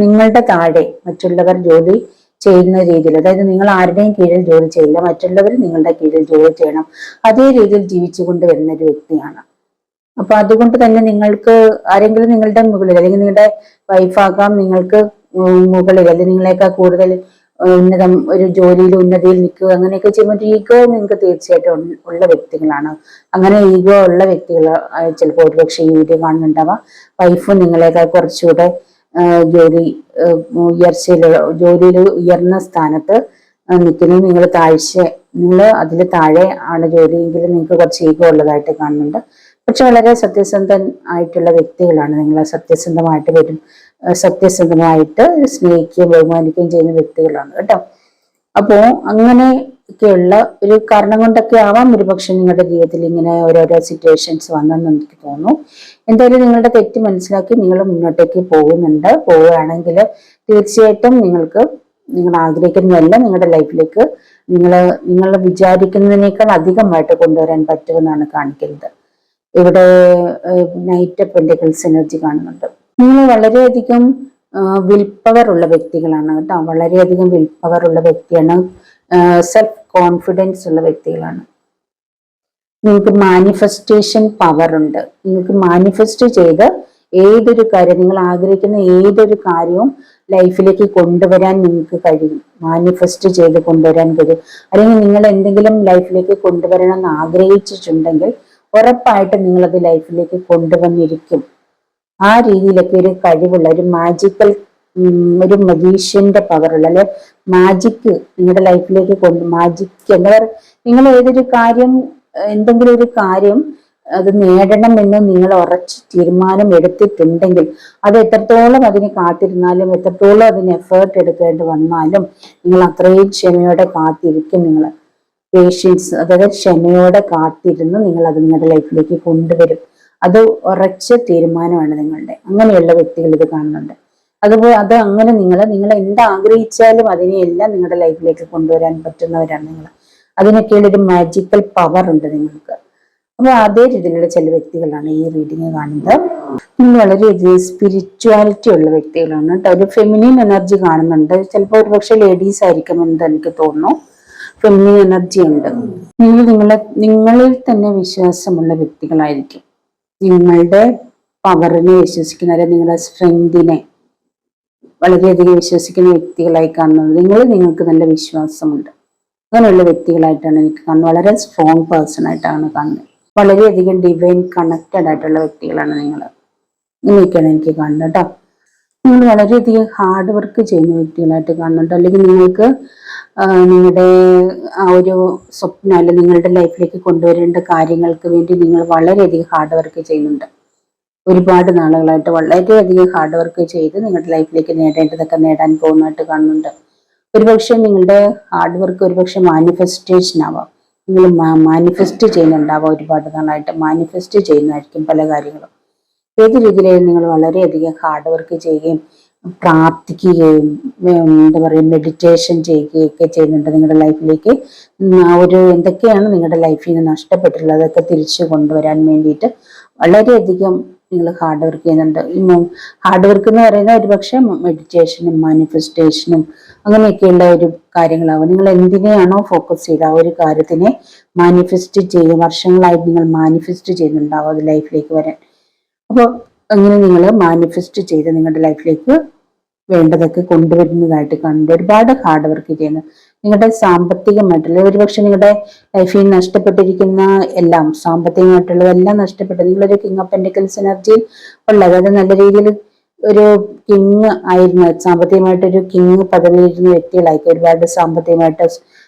നിങ്ങളുടെ താഴെ മറ്റുള്ളവർ ജോലി ചെയ്യുന്ന രീതിയിൽ, അതായത് നിങ്ങൾ ആരുടെയും കീഴിൽ ജോലി ചെയ്യില്ല, മറ്റുള്ളവർ നിങ്ങളുടെ കീഴിൽ ജോലി ചെയ്യണം, അതേ രീതിയിൽ ജീവിച്ചുകൊണ്ട് വരുന്ന ഒരു വ്യക്തിയാണ്. അപ്പൊ അതുകൊണ്ട് തന്നെ നിങ്ങൾക്ക് ആരെങ്കിലും നിങ്ങളുടെ മുകളിൽ, അല്ലെങ്കിൽ നിങ്ങളുടെ വൈഫാകാം, നിങ്ങൾക്ക് മുകളിൽ അല്ലെങ്കിൽ നിങ്ങളെക്കാൾ കൂടുതൽ ഉന്നതം ഒരു ജോലിയിൽ ഉന്നതിയിൽ നിൽക്കുക, അങ്ങനെയൊക്കെ ചെയ്യുമ്പോൾ ഈഗോ നിങ്ങൾക്ക് തീർച്ചയായിട്ടും ഉള്ള വ്യക്തികളാണ്. അങ്ങനെ ഈഗോ ഉള്ള വ്യക്തികൾ ചിലപ്പോൾ ഒരുപക്ഷെ ഈ വീഡിയോ കാണുന്നുണ്ടാവാം. വൈഫ് നിങ്ങളെക്കാൾ കുറച്ചുകൂടെ ജോലിയിൽ ഉയർന്ന സ്ഥാനത്ത് നിൽക്കുന്നു, നിങ്ങൾ നിങ്ങൾ അതിൽ താഴെ ആണ് ജോലിയെങ്കിലും നിങ്ങൾക്ക് കുറച്ച് ഈഗോ ഉള്ളതായിട്ട് കാണുന്നുണ്ട്. പക്ഷെ വളരെ സത്യസന്ധൻ ആയിട്ടുള്ള വ്യക്തികളാണ് നിങ്ങൾ. സത്യസന്ധമായിട്ട് സ്നേഹിക്കുകയും ബഹുമാനിക്കുകയും ചെയ്യുന്ന വ്യക്തികളാണ് കേട്ടോ. അപ്പോ അങ്ങനെയൊക്കെയുള്ള ഒരു കാരണം കൊണ്ടൊക്കെ ആവാം ഒരുപക്ഷെ നിങ്ങളുടെ ജീവിതത്തിൽ ഇങ്ങനെ ഓരോരോ സിറ്റുവേഷൻസ് വന്നെന്ന് എനിക്ക് തോന്നുന്നു. എന്തായാലും നിങ്ങളുടെ തെറ്റ് മനസ്സിലാക്കി നിങ്ങൾ മുന്നോട്ടേക്ക് പോവുകയാണെങ്കിൽ തീർച്ചയായിട്ടും നിങ്ങൾ ആഗ്രഹിക്കുന്നതല്ല നിങ്ങളുടെ ലൈഫിലേക്ക് നിങ്ങൾ വിചാരിക്കുന്നതിനേക്കാൾ അധികമായിട്ട് കൊണ്ടുവരാൻ പറ്റുമെന്നാണ് കാണിക്കുന്നത്. ഇവിടെ നൈറ്റ് ഓഫ് പെന്റക്കിൾസ് എനർജി കാണുന്നുണ്ട്. നിങ്ങൾ വളരെയധികം വിൽ പവർ ഉള്ള വ്യക്തികളാണ് കേട്ടോ. വളരെയധികം വിൽ പവർ ഉള്ള വ്യക്തിയാണ്. സെൽഫ് കോൺഫിഡൻസ് ഉള്ള വ്യക്തികളാണ്. നിങ്ങൾക്ക് മാനിഫെസ്റ്റേഷൻ പവർ ഉണ്ട്. നിങ്ങൾക്ക് മാനിഫെസ്റ്റ് ചെയ്ത് ഏതൊരു കാര്യം, നിങ്ങൾ ആഗ്രഹിക്കുന്ന ഏതൊരു കാര്യവും ലൈഫിലേക്ക് കൊണ്ടുവരാൻ നിങ്ങൾക്ക് കഴിയും. മാനിഫെസ്റ്റ് ചെയ്ത് കൊണ്ടുവരാൻ കഴിയും. അല്ലെങ്കിൽ നിങ്ങൾ എന്തെങ്കിലും ലൈഫിലേക്ക് കൊണ്ടുവരണം എന്ന് ആഗ്രഹിച്ചിട്ടുണ്ടെങ്കിൽ ഉറപ്പായിട്ട് നിങ്ങളത് ലൈഫിലേക്ക് കൊണ്ടുവന്നിരിക്കും. ആ രീതിയിലൊക്കെ ഒരു കഴിവുള്ള ഒരു ഒരു മജീഷ്യന്റെ പവറുള്ള അല്ലെ മാജിക് നിങ്ങളുടെ ലൈഫിലേക്ക് മാജിക് എന്താ പറയുക, നിങ്ങൾ എന്തെങ്കിലും ഒരു കാര്യം അത് നേടണം എന്ന് നിങ്ങൾ ഉറച്ച് തീരുമാനം എടുത്തിട്ടുണ്ടെങ്കിൽ അത് എത്രത്തോളം അതിന് കാത്തിരുന്നാലും എത്രത്തോളം അതിന് എഫേർട്ട് എടുക്കേണ്ടി വന്നാലും നിങ്ങൾ അത്രയും ക്ഷമയോടെ കാത്തിരിക്കും. നിങ്ങൾ പേഷ്യൻസ്, അതായത് ക്ഷമയോടെ കാത്തിരുന്ന് നിങ്ങൾ അത് നിങ്ങളുടെ ലൈഫിലേക്ക് കൊണ്ടുവരും. അത് ഉറച്ച തീരുമാനമാണ് നിങ്ങളുടെ. അങ്ങനെയുള്ള വ്യക്തികൾ ഇത് കാണുന്നുണ്ട്. അതുപോലെ അങ്ങനെ നിങ്ങൾ എന്താഗ്രഹിച്ചാലും അതിനെയെല്ലാം നിങ്ങളുടെ ലൈഫിലേക്ക് കൊണ്ടുവരാൻ പറ്റുന്നവരാണ് നിങ്ങൾ. അതിനൊക്കെയുള്ള ഒരു മാജിക്കൽ പവർ ഉണ്ട് നിങ്ങൾക്ക്. അപ്പൊ അതേ രീതിയിലുള്ള ചില വ്യക്തികളാണ് ഈ റീഡിങ് കാണുന്നത്. നിങ്ങൾ വളരെയധികം സ്പിരിച്വാലിറ്റി ഉള്ള വ്യക്തികളാണ് കേട്ടോ. ഒരു ഫെമിനിൻ എനർജി കാണുന്നുണ്ട്. ചിലപ്പോൾ ഒരുപക്ഷെ ലേഡീസ് ആയിരിക്കും എന്ന് എനിക്ക് തോന്നുന്നു. ഫെമിനിൻ എനർജി ഉണ്ട്. നിങ്ങളിൽ തന്നെ വിശ്വാസമുള്ള വ്യക്തികളായിരിക്കും. നിങ്ങളുടെ പവറിനെ വിശ്വസിക്കുന്ന, അല്ലെങ്കിൽ നിങ്ങളുടെ സ്ട്രെങ്തിനെ വളരെയധികം വിശ്വസിക്കുന്ന വ്യക്തികളായി കാണുന്നത്. നിങ്ങൾക്ക് നല്ല വിശ്വാസമുണ്ട്. അങ്ങനെയുള്ള വ്യക്തികളായിട്ടാണ് എനിക്ക് കാണുന്നത്. വളരെ സ്ട്രോങ് പേഴ്സൺ ആയിട്ടാണ് കാണുന്നത്. വളരെയധികം ഡിവൈൻ കണക്റ്റഡ് ആയിട്ടുള്ള വ്യക്തികളാണ് നിങ്ങൾ. ഇങ്ങനെയൊക്കെയാണ് എനിക്ക് കാണുന്നത് കേട്ടോ. നിങ്ങൾ വളരെയധികം ഹാർഡ് വർക്ക് ചെയ്യുന്ന വ്യക്തികളായിട്ട് കാണുന്നുണ്ട്. അല്ലെങ്കിൽ നിങ്ങൾക്ക് നിങ്ങളുടെ ആ ഒരു സ്വപ്നം അല്ലെങ്കിൽ നിങ്ങളുടെ ലൈഫിലേക്ക് കൊണ്ടുവരേണ്ട കാര്യങ്ങൾക്ക് വേണ്ടി നിങ്ങൾ വളരെയധികം ഹാർഡ് വർക്ക് ചെയ്യുന്നുണ്ട്. ഒരുപാട് നാളുകളായിട്ട് വളരെയധികം ഹാർഡ് വർക്ക് ചെയ്ത് നിങ്ങളുടെ ലൈഫിലേക്ക് നേടേണ്ടതൊക്കെ നേടാൻ പോകുന്നതായിട്ട് കാണുന്നുണ്ട്. ഒരുപക്ഷെ നിങ്ങളുടെ ഹാർഡ് വർക്ക് ഒരുപക്ഷെ മാനിഫെസ്റ്റേഷൻ ആവാം. നിങ്ങൾ മാനിഫെസ്റ്റ് ചെയ്യുന്നുണ്ടാവാം. ഒരുപാട് നാളായിട്ട് മാനിഫെസ്റ്റ് ചെയ്യുന്നതായിരിക്കും പല കാര്യങ്ങളും. ഏത് രീതിയിലായാലും നിങ്ങൾ വളരെയധികം ഹാർഡ് വർക്ക് ചെയ്യുകയും പ്രാർത്ഥിക്കുകയും എന്താ പറയുക മെഡിറ്റേഷൻ ചെയ്യുകയൊക്കെ ചെയ്യുന്നുണ്ട്. നിങ്ങളുടെ ലൈഫിലേക്ക് എന്തൊക്കെയാണ് നിങ്ങളുടെ ലൈഫിൽ നിന്ന് നഷ്ടപ്പെട്ടിട്ടുള്ളത് അതൊക്കെ തിരിച്ചു കൊണ്ടുവരാൻ വേണ്ടിയിട്ട് വളരെയധികം നിങ്ങൾ ഹാർഡ് വർക്ക് ചെയ്യുന്നുണ്ട്. ഹാർഡ് വർക്ക് എന്ന് പറയുന്നത് ഒരുപക്ഷെ മെഡിറ്റേഷനും മാനിഫെസ്റ്റേഷനും അങ്ങനെയൊക്കെയുള്ള ഒരു കാര്യങ്ങളാവും. നിങ്ങൾ എന്തിനെയാണോ ഫോക്കസ് ചെയ്ത് ആ ഒരു കാര്യത്തിനെ മാനിഫെസ്റ്റ് ചെയ്യുക. വർഷങ്ങളായിട്ട് നിങ്ങൾ മാനിഫെസ്റ്റ് ചെയ്യുന്നുണ്ടാവും അത് ലൈഫിലേക്ക് വരാൻ. അപ്പോൾ അങ്ങനെ നിങ്ങൾ മാനിഫെസ്റ്റ് ചെയ്ത് നിങ്ങളുടെ ലൈഫിലേക്ക് വേണ്ടതൊക്കെ കൊണ്ടുവരുന്നതായിട്ട് കാണുന്നുണ്ട്. ഒരുപാട് ഹാർഡ് വർക്ക് ചെയ്യുന്നു. നിങ്ങളുടെ സാമ്പത്തികമായിട്ടുള്ള ഒരുപക്ഷെ നിങ്ങളുടെ ലൈഫിൽ നഷ്ടപ്പെട്ടിരിക്കുന്ന എല്ലാം, സാമ്പത്തികമായിട്ടുള്ളതെല്ലാം നഷ്ടപ്പെട്ടു നിങ്ങളൊരു കിങ് ഓഫ് പെന്റിക്കിൾസ് എനർജിയിൽ ഉള്ള, അതായത് നല്ല രീതിയിൽ ഒരു കിങ് ആയിരുന്ന, സാമ്പത്തികമായിട്ടൊരു കിങ് പദവിയിരുന്ന വ്യക്തികളായിരിക്കും. ഒരുപാട് സാമ്പത്തികമായിട്ട്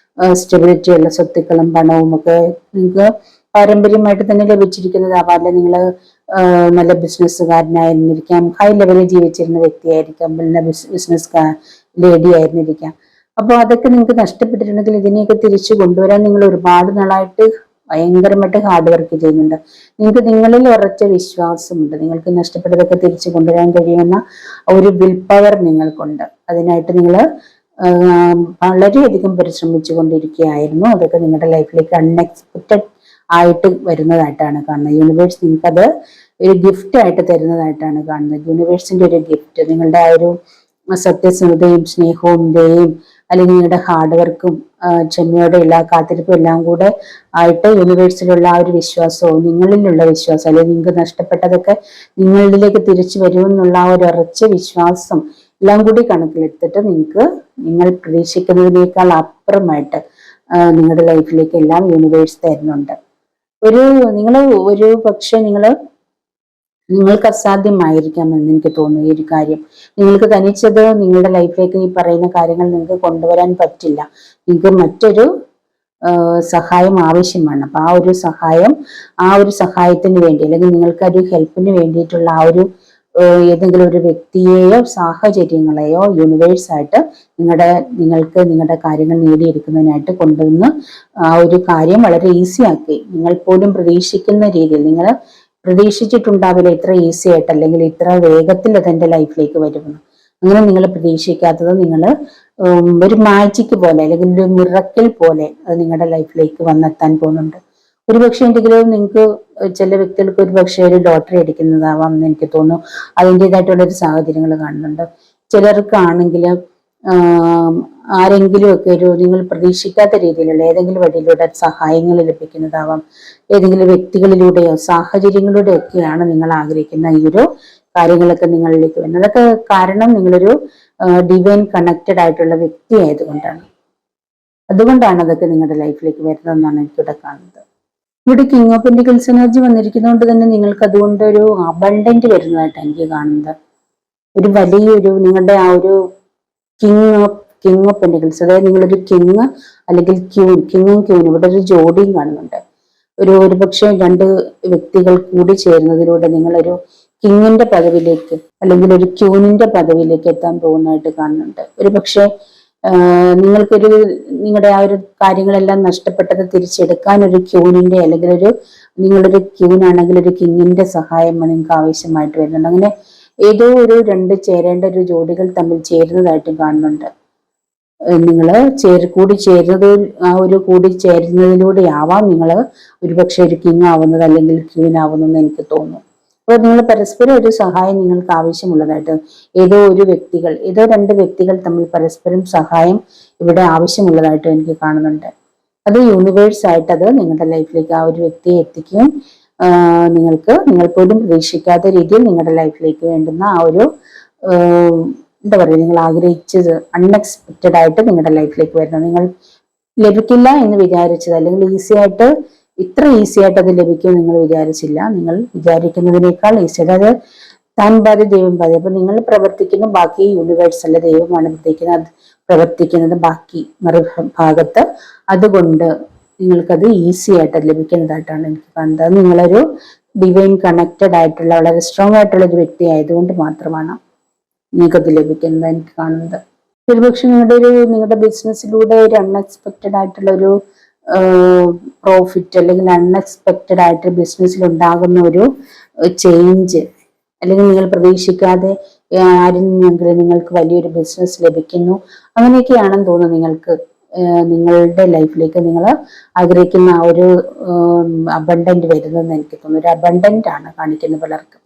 സ്റ്റെബിലിറ്റി ഉള്ള സ്വത്തുക്കളും പണവും ഒക്കെ നിങ്ങൾക്ക് പാരമ്പര്യമായിട്ട് തന്നെ ലഭിച്ചിരിക്കുന്നതാവാം. അല്ലെ നിങ്ങൾ നല്ല ബിസിനസ്സുകാരനായിരുന്നിരിക്കാം, ഹൈ ലെവലിൽ ജീവിച്ചിരുന്ന വ്യക്തിയായിരിക്കാം, നല്ല ബിസിനസ് ലേഡി ആയിരുന്നിരിക്കാം. അപ്പോൾ അതൊക്കെ നിങ്ങൾക്ക് നഷ്ടപ്പെട്ടിട്ടുണ്ടെങ്കിൽ ഇതിനെയൊക്കെ തിരിച്ചു കൊണ്ടുവരാൻ നിങ്ങൾ ഒരുപാട് നാളായിട്ട് ഭയങ്കരമായിട്ട് ഹാർഡ് വർക്ക് ചെയ്യുന്നുണ്ട്. നിങ്ങൾക്ക് നിങ്ങളിൽ ഉറച്ച വിശ്വാസമുണ്ട്. നിങ്ങൾക്ക് നഷ്ടപ്പെട്ടതൊക്കെ തിരിച്ചു കൊണ്ടുവരാൻ കഴിയുമെന്ന ഒരു വിൽ പവർ നിങ്ങൾക്കുണ്ട്. അതിനായിട്ട് നിങ്ങൾ വളരെയധികം പരിശ്രമിച്ചു കൊണ്ടിരിക്കുകയായിരുന്നു. അതൊക്കെ നിങ്ങളുടെ ലൈഫിലേക്ക് അൺഎക്സ്പെക്റ്റഡ് ആയിട്ട് വരുന്നതായിട്ടാണ് കാണുന്നത്. യൂണിവേഴ്സ് നിങ്ങൾക്കത് ഒരു ഗിഫ്റ്റ് ആയിട്ട് തരുന്നതായിട്ടാണ് കാണുന്നത്. യൂണിവേഴ്സിന്റെ ഒരു ഗിഫ്റ്റ്, നിങ്ങളുടെ ആ ഒരു സത്യസന്ധതയും സ്നേഹവും ദയയും അല്ലെങ്കിൽ നിങ്ങളുടെ ഹാർഡ് വർക്കും ക്ഷമയോടെ എല്ലാ കാത്തിരിപ്പും എല്ലാം കൂടെ ആയിട്ട് യൂണിവേഴ്സിലുള്ള ആ ഒരു വിശ്വാസവും നിങ്ങളിലുള്ള വിശ്വാസം, അല്ലെങ്കിൽ നിങ്ങൾക്ക് നഷ്ടപ്പെട്ടതൊക്കെ നിങ്ങളിലേക്ക് തിരിച്ചു വരുമെന്നുള്ള ആ ഒരു ഉറച്ച വിശ്വാസം എല്ലാം കൂടി കണക്കിലെടുത്തിട്ട് നിങ്ങൾ പ്രതീക്ഷിക്കുന്നതിനേക്കാൾ അപ്പുറമായിട്ട് നിങ്ങളുടെ ലൈഫിലേക്ക് എല്ലാം യൂണിവേഴ്സ് തരുന്നുണ്ട്. ഒരു പക്ഷെ നിങ്ങൾക്ക് അസാധ്യമായിരിക്കാമെന്ന് എനിക്ക് തോന്നുന്നു ഈ ഒരു കാര്യം. നിങ്ങൾക്ക് തനിച്ചത് നിങ്ങളുടെ ലൈഫിലേക്ക് ഈ പറയുന്ന കാര്യങ്ങൾ നിങ്ങൾക്ക് കൊണ്ടുവരാൻ പറ്റില്ല. നിങ്ങൾക്ക് മറ്റൊരു സഹായം ആവശ്യമാണ്. അപ്പൊ ആ ഒരു സഹായത്തിന് വേണ്ടി, അല്ലെങ്കിൽ നിങ്ങൾക്ക് ഒരു ഹെൽപ്പിന് വേണ്ടിയിട്ടുള്ള ആ ഒരു ഏതെങ്കിലും ഒരു വ്യക്തിയെയോ സാഹചര്യങ്ങളെയോ യൂണിവേഴ്സായിട്ട് നിങ്ങൾക്ക് നിങ്ങളുടെ കാര്യങ്ങൾ നേടിയെടുക്കുന്നതിനായിട്ട് കൊണ്ടുവന്ന് ആ ഒരു കാര്യം വളരെ ഈസി ആക്കി, നിങ്ങൾ പോലും പ്രതീക്ഷിക്കുന്ന രീതിയിൽ, നിങ്ങൾ പ്രതീക്ഷിച്ചിട്ടുണ്ടാവില്ല ഇത്ര ഈസി ആയിട്ട് അല്ലെങ്കിൽ ഇത്ര വേഗത്തിൽ അതെന്റെ ലൈഫിലേക്ക് വരുമെന്ന്. അങ്ങനെ നിങ്ങൾ പ്രതീക്ഷിക്കാത്തത് നിങ്ങൾ ഒരു മാജിക് പോലെ അല്ലെങ്കിൽ ഒരു മിറക്കിൾ പോലെ അത് നിങ്ങളുടെ ലൈഫിലേക്ക് വന്നെത്താൻ പോകുന്നുണ്ട്. ഒരുപക്ഷെ എന്തെങ്കിലും നിങ്ങൾക്ക് ചില വ്യക്തികൾക്ക് ഒരുപക്ഷെ ഒരു ലോട്ടറി അടിക്കുന്നതാവാം എന്ന് എനിക്ക് തോന്നുന്നു. അതിൻ്റെതായിട്ടുള്ള ഒരു സാഹചര്യങ്ങൾ കാണുന്നുണ്ട്. ചിലർക്കാണെങ്കിൽ ആരെങ്കിലും ഒക്കെ നിങ്ങൾ പ്രതീക്ഷിക്കാത്ത രീതിയിലുള്ള ഏതെങ്കിലും വഴിയിലൂടെ സഹായങ്ങൾ ലഭിക്കുന്നതാവാം. ഏതെങ്കിലും വ്യക്തികളിലൂടെയോ സാഹചര്യങ്ങളിലൂടെയോ ഒക്കെയാണ് നിങ്ങൾ ആഗ്രഹിക്കുന്ന ഈ ഒരു കാര്യങ്ങളൊക്കെ നിങ്ങളിലേക്ക് വരുന്നത്. അതൊക്കെ കാരണം നിങ്ങളൊരു ഡിവൈൻ കണക്റ്റഡ് ആയിട്ടുള്ള വ്യക്തി ആയതുകൊണ്ടാണ്. അതുകൊണ്ടാണ് അതൊക്കെ നിങ്ങളുടെ ലൈഫിലേക്ക് വരുന്നതെന്നാണ് എനിക്കിവിടെ കാണുന്നത്. ഇവിടെ കിങ് ഓഫ് പെന്റിക്കിൾസ് എനർജി വന്നിരിക്കുന്നതുകൊണ്ട് തന്നെ നിങ്ങൾക്ക് അതുകൊണ്ട് ഒരു അബണ്ടന്റ് വരുന്നതായിട്ട് എനിക്ക് കാണുന്നത്. ഒരു വലിയൊരു നിങ്ങളുടെ ആ ഒരു കിങ് ഓഫ് പെന്റിക്കിൾസ്, അതായത് നിങ്ങളൊരു കിങ് അല്ലെങ്കിൽ കിങ്ങും ക്യൂനും ഇവിടെ ഒരു ജോഡിയും കാണുന്നുണ്ട്. ഒരുപക്ഷെ രണ്ട് വ്യക്തികൾ കൂടി ചേരുന്നതിലൂടെ നിങ്ങളൊരു കിങ്ങിന്റെ പദവിയിലേക്ക് അല്ലെങ്കിൽ ഒരു ക്യൂനിന്റെ പദവിയിലേക്ക് എത്താൻ പോകുന്നതായിട്ട് കാണുന്നുണ്ട്. ഒരുപക്ഷെ നിങ്ങളുടെ ആ ഒരു കാര്യങ്ങളെല്ലാം നഷ്ടപ്പെട്ടത് തിരിച്ചെടുക്കാൻ ഒരു ക്യൂനിന്റെ അല്ലെങ്കിൽ നിങ്ങളൊരു ക്യൂനാണെങ്കിൽ ഒരു കിങ്ങിന്റെ സഹായം നിങ്ങൾക്ക് ആവശ്യമായിട്ട് വരുന്നുണ്ട്. അങ്ങനെ ഏതോ രണ്ട് ചേരേണ്ട ഒരു ജോഡികൾ തമ്മിൽ ചേരുന്നതായിട്ടും കാണുന്നുണ്ട്. നിങ്ങൾ കൂടി ചേരുന്നതിലൂടെ ആവാം നിങ്ങൾ ഒരുപക്ഷെ ഒരു കിങ് ആവുന്നത് അല്ലെങ്കിൽ ക്യൂൻ ആവുന്നതെന്ന് എനിക്ക് തോന്നുന്നു. അപ്പോൾ നിങ്ങൾ പരസ്പരം ഒരു സഹായം നിങ്ങൾക്ക് ആവശ്യമുള്ളതായിട്ട് ഏതോ രണ്ട് വ്യക്തികൾ തമ്മിൽ പരസ്പരം സഹായം ഇവിടെ ആവശ്യമുള്ളതായിട്ട് എനിക്ക് കാണുന്നുണ്ട്. അത് യൂണിവേഴ്സ് ആയിട്ട് അത് നിങ്ങളുടെ ലൈഫിലേക്ക് ആ ഒരു വ്യക്തിയെ എത്തിക്കുകയും നിങ്ങൾ പോലും പ്രതീക്ഷിക്കാത്ത രീതിയിൽ നിങ്ങളുടെ ലൈഫിലേക്ക് വേണ്ടുന്ന ആ ഒരു എന്താ പറയുക, നിങ്ങൾ ആഗ്രഹിച്ചത് അൺഎക്സ്പെക്റ്റഡ് ആയിട്ട് നിങ്ങളുടെ ലൈഫിലേക്ക് വരുന്നത്, നിങ്ങൾ ലഭിക്കില്ല എന്ന് വിചാരിച്ചത് അല്ലെങ്കിൽ ഇത്ര ഈസി ആയിട്ട് അത് ലഭിക്കും നിങ്ങൾ വിചാരിച്ചില്ല. നിങ്ങൾ വിചാരിക്കുന്നതിനേക്കാൾ ഈസി, അതായത് താൻ ബാധി ദൈവം ബാധി. അപ്പൊ നിങ്ങൾ പ്രവർത്തിക്കുന്ന ബാക്കി യൂണിവേഴ്സ് അല്ല, ദൈവമാണ് പ്രവർത്തിക്കുന്നത് ബാക്കി മറുഭാഗത്ത്. അതുകൊണ്ട് നിങ്ങൾക്കത് ഈസി ആയിട്ട് ലഭിക്കുന്നതായിട്ടാണ് എനിക്ക് കാണുന്നത്. നിങ്ങളൊരു ഡിവൈൻ കണക്റ്റഡ് ആയിട്ടുള്ള വളരെ സ്ട്രോങ് ആയിട്ടുള്ള ഒരു വ്യക്തി ആയതുകൊണ്ട് മാത്രമാണ് നിങ്ങൾക്കത് ലഭിക്കുന്നത് എനിക്ക് കാണുന്നത്. ഒരുപക്ഷെ നിങ്ങളുടെ ബിസിനസ്സിലൂടെ ഒരു അൺഎക്സ്പെക്റ്റഡ് ആയിട്ടുള്ള ഒരു പ്രോഫിറ്റ് അല്ലെങ്കിൽ അൺഎക്സ്പെക്റ്റഡ് ആയിട്ട് ബിസിനസ്സിൽ ഉണ്ടാകുന്ന ഒരു ചേഞ്ച്, അല്ലെങ്കിൽ നിങ്ങൾ പ്രതീക്ഷിക്കാതെ ആരിൽ നിന്നെങ്കിലും നിങ്ങൾക്ക് വലിയൊരു ബിസിനസ് ലഭിക്കുന്നു, അങ്ങനെയൊക്കെയാണെന്ന് തോന്നുന്നു. നിങ്ങളുടെ ലൈഫിലേക്ക് നിങ്ങൾ ആഗ്രഹിക്കുന്ന ആ ഒരു അബണ്ടന്റ് വരുന്നതെന്ന് എനിക്ക് തോന്നുന്നു. ഒരു അബണ്ടന്റ് ആണ് കാണിക്കുന്നത് പലർക്കും.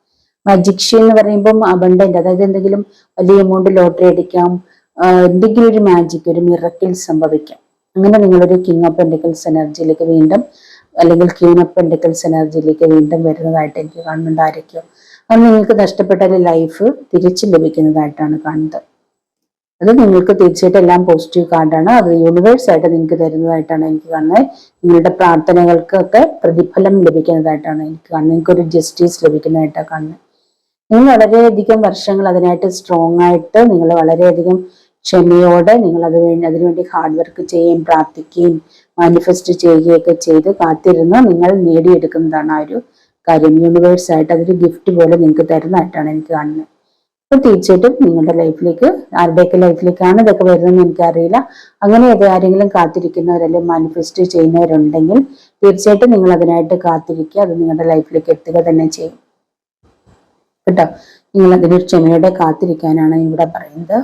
മജിക്ഷ്യൻ എന്ന് പറയുമ്പം അബണ്ടന്റ്, അതായത് എന്തെങ്കിലും വലിയ എമൗണ്ട് ലോട്ടറി അടിക്കാം, എന്തെങ്കിലും ഒരു മാജിക്, ഒരു മിറക്കിൾ സംഭവിക്കാം. അങ്ങനെ നിങ്ങളൊരു കിങ് ഓഫ് പെന്റിക്കിൾസ് എനർജിയിലേക്ക് വീണ്ടും അല്ലെങ്കിൽ ക്യൂൻ ഓഫ് പെന്റിക്കിൾസ് എനർജിയിലേക്ക് വീണ്ടും വരുന്നതായിട്ട് എനിക്ക് കാണുന്നുണ്ട്. ആരൊക്കെയോ അത് നിങ്ങൾക്ക് നഷ്ടപ്പെട്ട ലൈഫ് തിരിച്ചു ലഭിക്കുന്നതായിട്ടാണ് കാണുന്നത്. അത് നിങ്ങൾക്ക് തീർച്ചയായിട്ടും എല്ലാം പോസിറ്റീവ് കാർഡാണ്. അത് യൂണിവേഴ്സ് ആയിട്ട് നിങ്ങൾക്ക് തരുന്നതായിട്ടാണ് എനിക്ക് കാണുന്നത്. നിങ്ങളുടെ പ്രാർത്ഥനകൾക്കൊക്കെ പ്രതിഫലം ലഭിക്കുന്നതായിട്ടാണ് എനിക്ക് കാണുന്നത്. നിങ്ങൾക്കൊരു ജസ്റ്റിസ് ലഭിക്കുന്നതായിട്ടാണ് കാണുന്നത്. നിങ്ങൾ വളരെയധികം വർഷങ്ങൾ അതിനായിട്ട് സ്ട്രോങ് ആയിട്ട് നിങ്ങൾ വളരെയധികം ക്ഷമയോടെ നിങ്ങൾ അതിനുവേണ്ടി ഹാർഡ് വർക്ക് ചെയ്യുകയും പ്രാർത്ഥിക്കുകയും മാനിഫെസ്റ്റ് ചെയ്യുകയൊക്കെ ചെയ്ത് കാത്തിരുന്ന് നിങ്ങൾ നേടിയെടുക്കുന്നതാണ് ആ ഒരു കാര്യം. യൂണിവേഴ്സ് ആയിട്ട് അതൊരു ഗിഫ്റ്റ് പോലെ നിങ്ങൾക്ക് തരുന്നതായിട്ടാണ് എനിക്ക് കാണുന്നത്. അപ്പൊ തീർച്ചയായിട്ടും നിങ്ങളുടെ ലൈഫിലേക്ക്, ആരുടെയൊക്കെ ലൈഫിലേക്കാണ് ഇതൊക്കെ വരുന്നതെന്ന് എനിക്കറിയില്ല, അങ്ങനെ ആരെങ്കിലും കാത്തിരിക്കുന്നവരല്ലേ മാനിഫെസ്റ്റ് ചെയ്യുന്നവരുണ്ടെങ്കിൽ തീർച്ചയായിട്ടും നിങ്ങൾ അതിനായിട്ട് കാത്തിരിക്കുക. അത് നിങ്ങളുടെ ലൈഫിലേക്ക് എത്തുക തന്നെ ചെയ്യും കേട്ടോ. നിങ്ങൾ അതിനൊരു ക്ഷമയോടെ കാത്തിരിക്കാനാണ് ഇവിടെ പറയുന്നത്.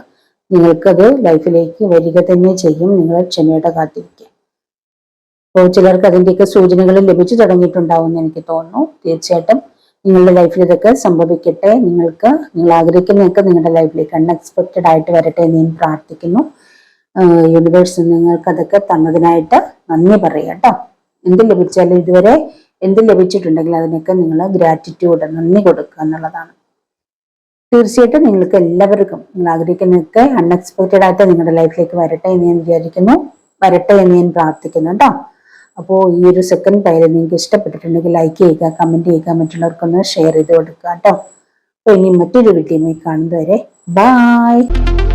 നിങ്ങൾക്കത് ലൈഫിലേക്ക് വരിക തന്നെ ചെയ്യും. നിങ്ങൾ ക്ഷമയോടെ കാത്തിരിക്കുക. അപ്പോൾ ചിലർക്ക് അതിൻ്റെയൊക്കെ സൂചനകൾ ലഭിച്ചു തുടങ്ങിയിട്ടുണ്ടാവും എന്ന് എനിക്ക് തോന്നുന്നു. തീർച്ചയായിട്ടും നിങ്ങളുടെ ലൈഫിൽ ഇതൊക്കെ സംഭവിക്കട്ടെ. നിങ്ങൾ ആഗ്രഹിക്കുന്നതൊക്കെ നിങ്ങളുടെ ലൈഫിലേക്ക് അൺഎക്സ്പെക്റ്റഡ് ആയിട്ട് വരട്ടെ എന്ന് ഞാൻ പ്രാർത്ഥിക്കുന്നു. യൂണിവേഴ്സ് നിങ്ങൾക്ക് അതൊക്കെ തന്നതിനായിട്ട് നന്ദി പറയുക കേട്ടോ. എന്ത് ലഭിച്ചാലും ഇതുവരെ എന്ത് ലഭിച്ചിട്ടുണ്ടെങ്കിൽ അതിനൊക്കെ നിങ്ങൾ ഗ്രാറ്റിറ്റ്യൂഡ്, നന്ദി കൊടുക്കുക എന്നുള്ളതാണ്. തീർച്ചയായിട്ടും നിങ്ങൾക്ക് എല്ലാവർക്കും നിങ്ങൾ ആഗ്രഹിക്കുന്നതൊക്കെ അൺഎക്സ്പെക്റ്റഡ് ആയിട്ട് നിങ്ങളുടെ ലൈഫിലേക്ക് വരട്ടെ എന്ന് ഞാൻ വിചാരിക്കുന്നു, വരട്ടെ എന്ന് ഞാൻ പ്രാർത്ഥിക്കുന്നു കേട്ടോ. അപ്പോൾ ഈ ഒരു സെക്കൻഡ് പൈൽ നിങ്ങൾക്ക് ഇഷ്ടപ്പെട്ടിട്ടുണ്ടെങ്കിൽ ലൈക്ക് ചെയ്യുക, കമന്റ് ചെയ്യുക, മറ്റുള്ളവർക്കൊന്ന് ഷെയർ ചെയ്ത് കൊടുക്കുക കേട്ടോ. അപ്പോൾ ഇനി മറ്റൊരു വീഡിയോയിൽ കാണുന്നതുവരെ ബൈ.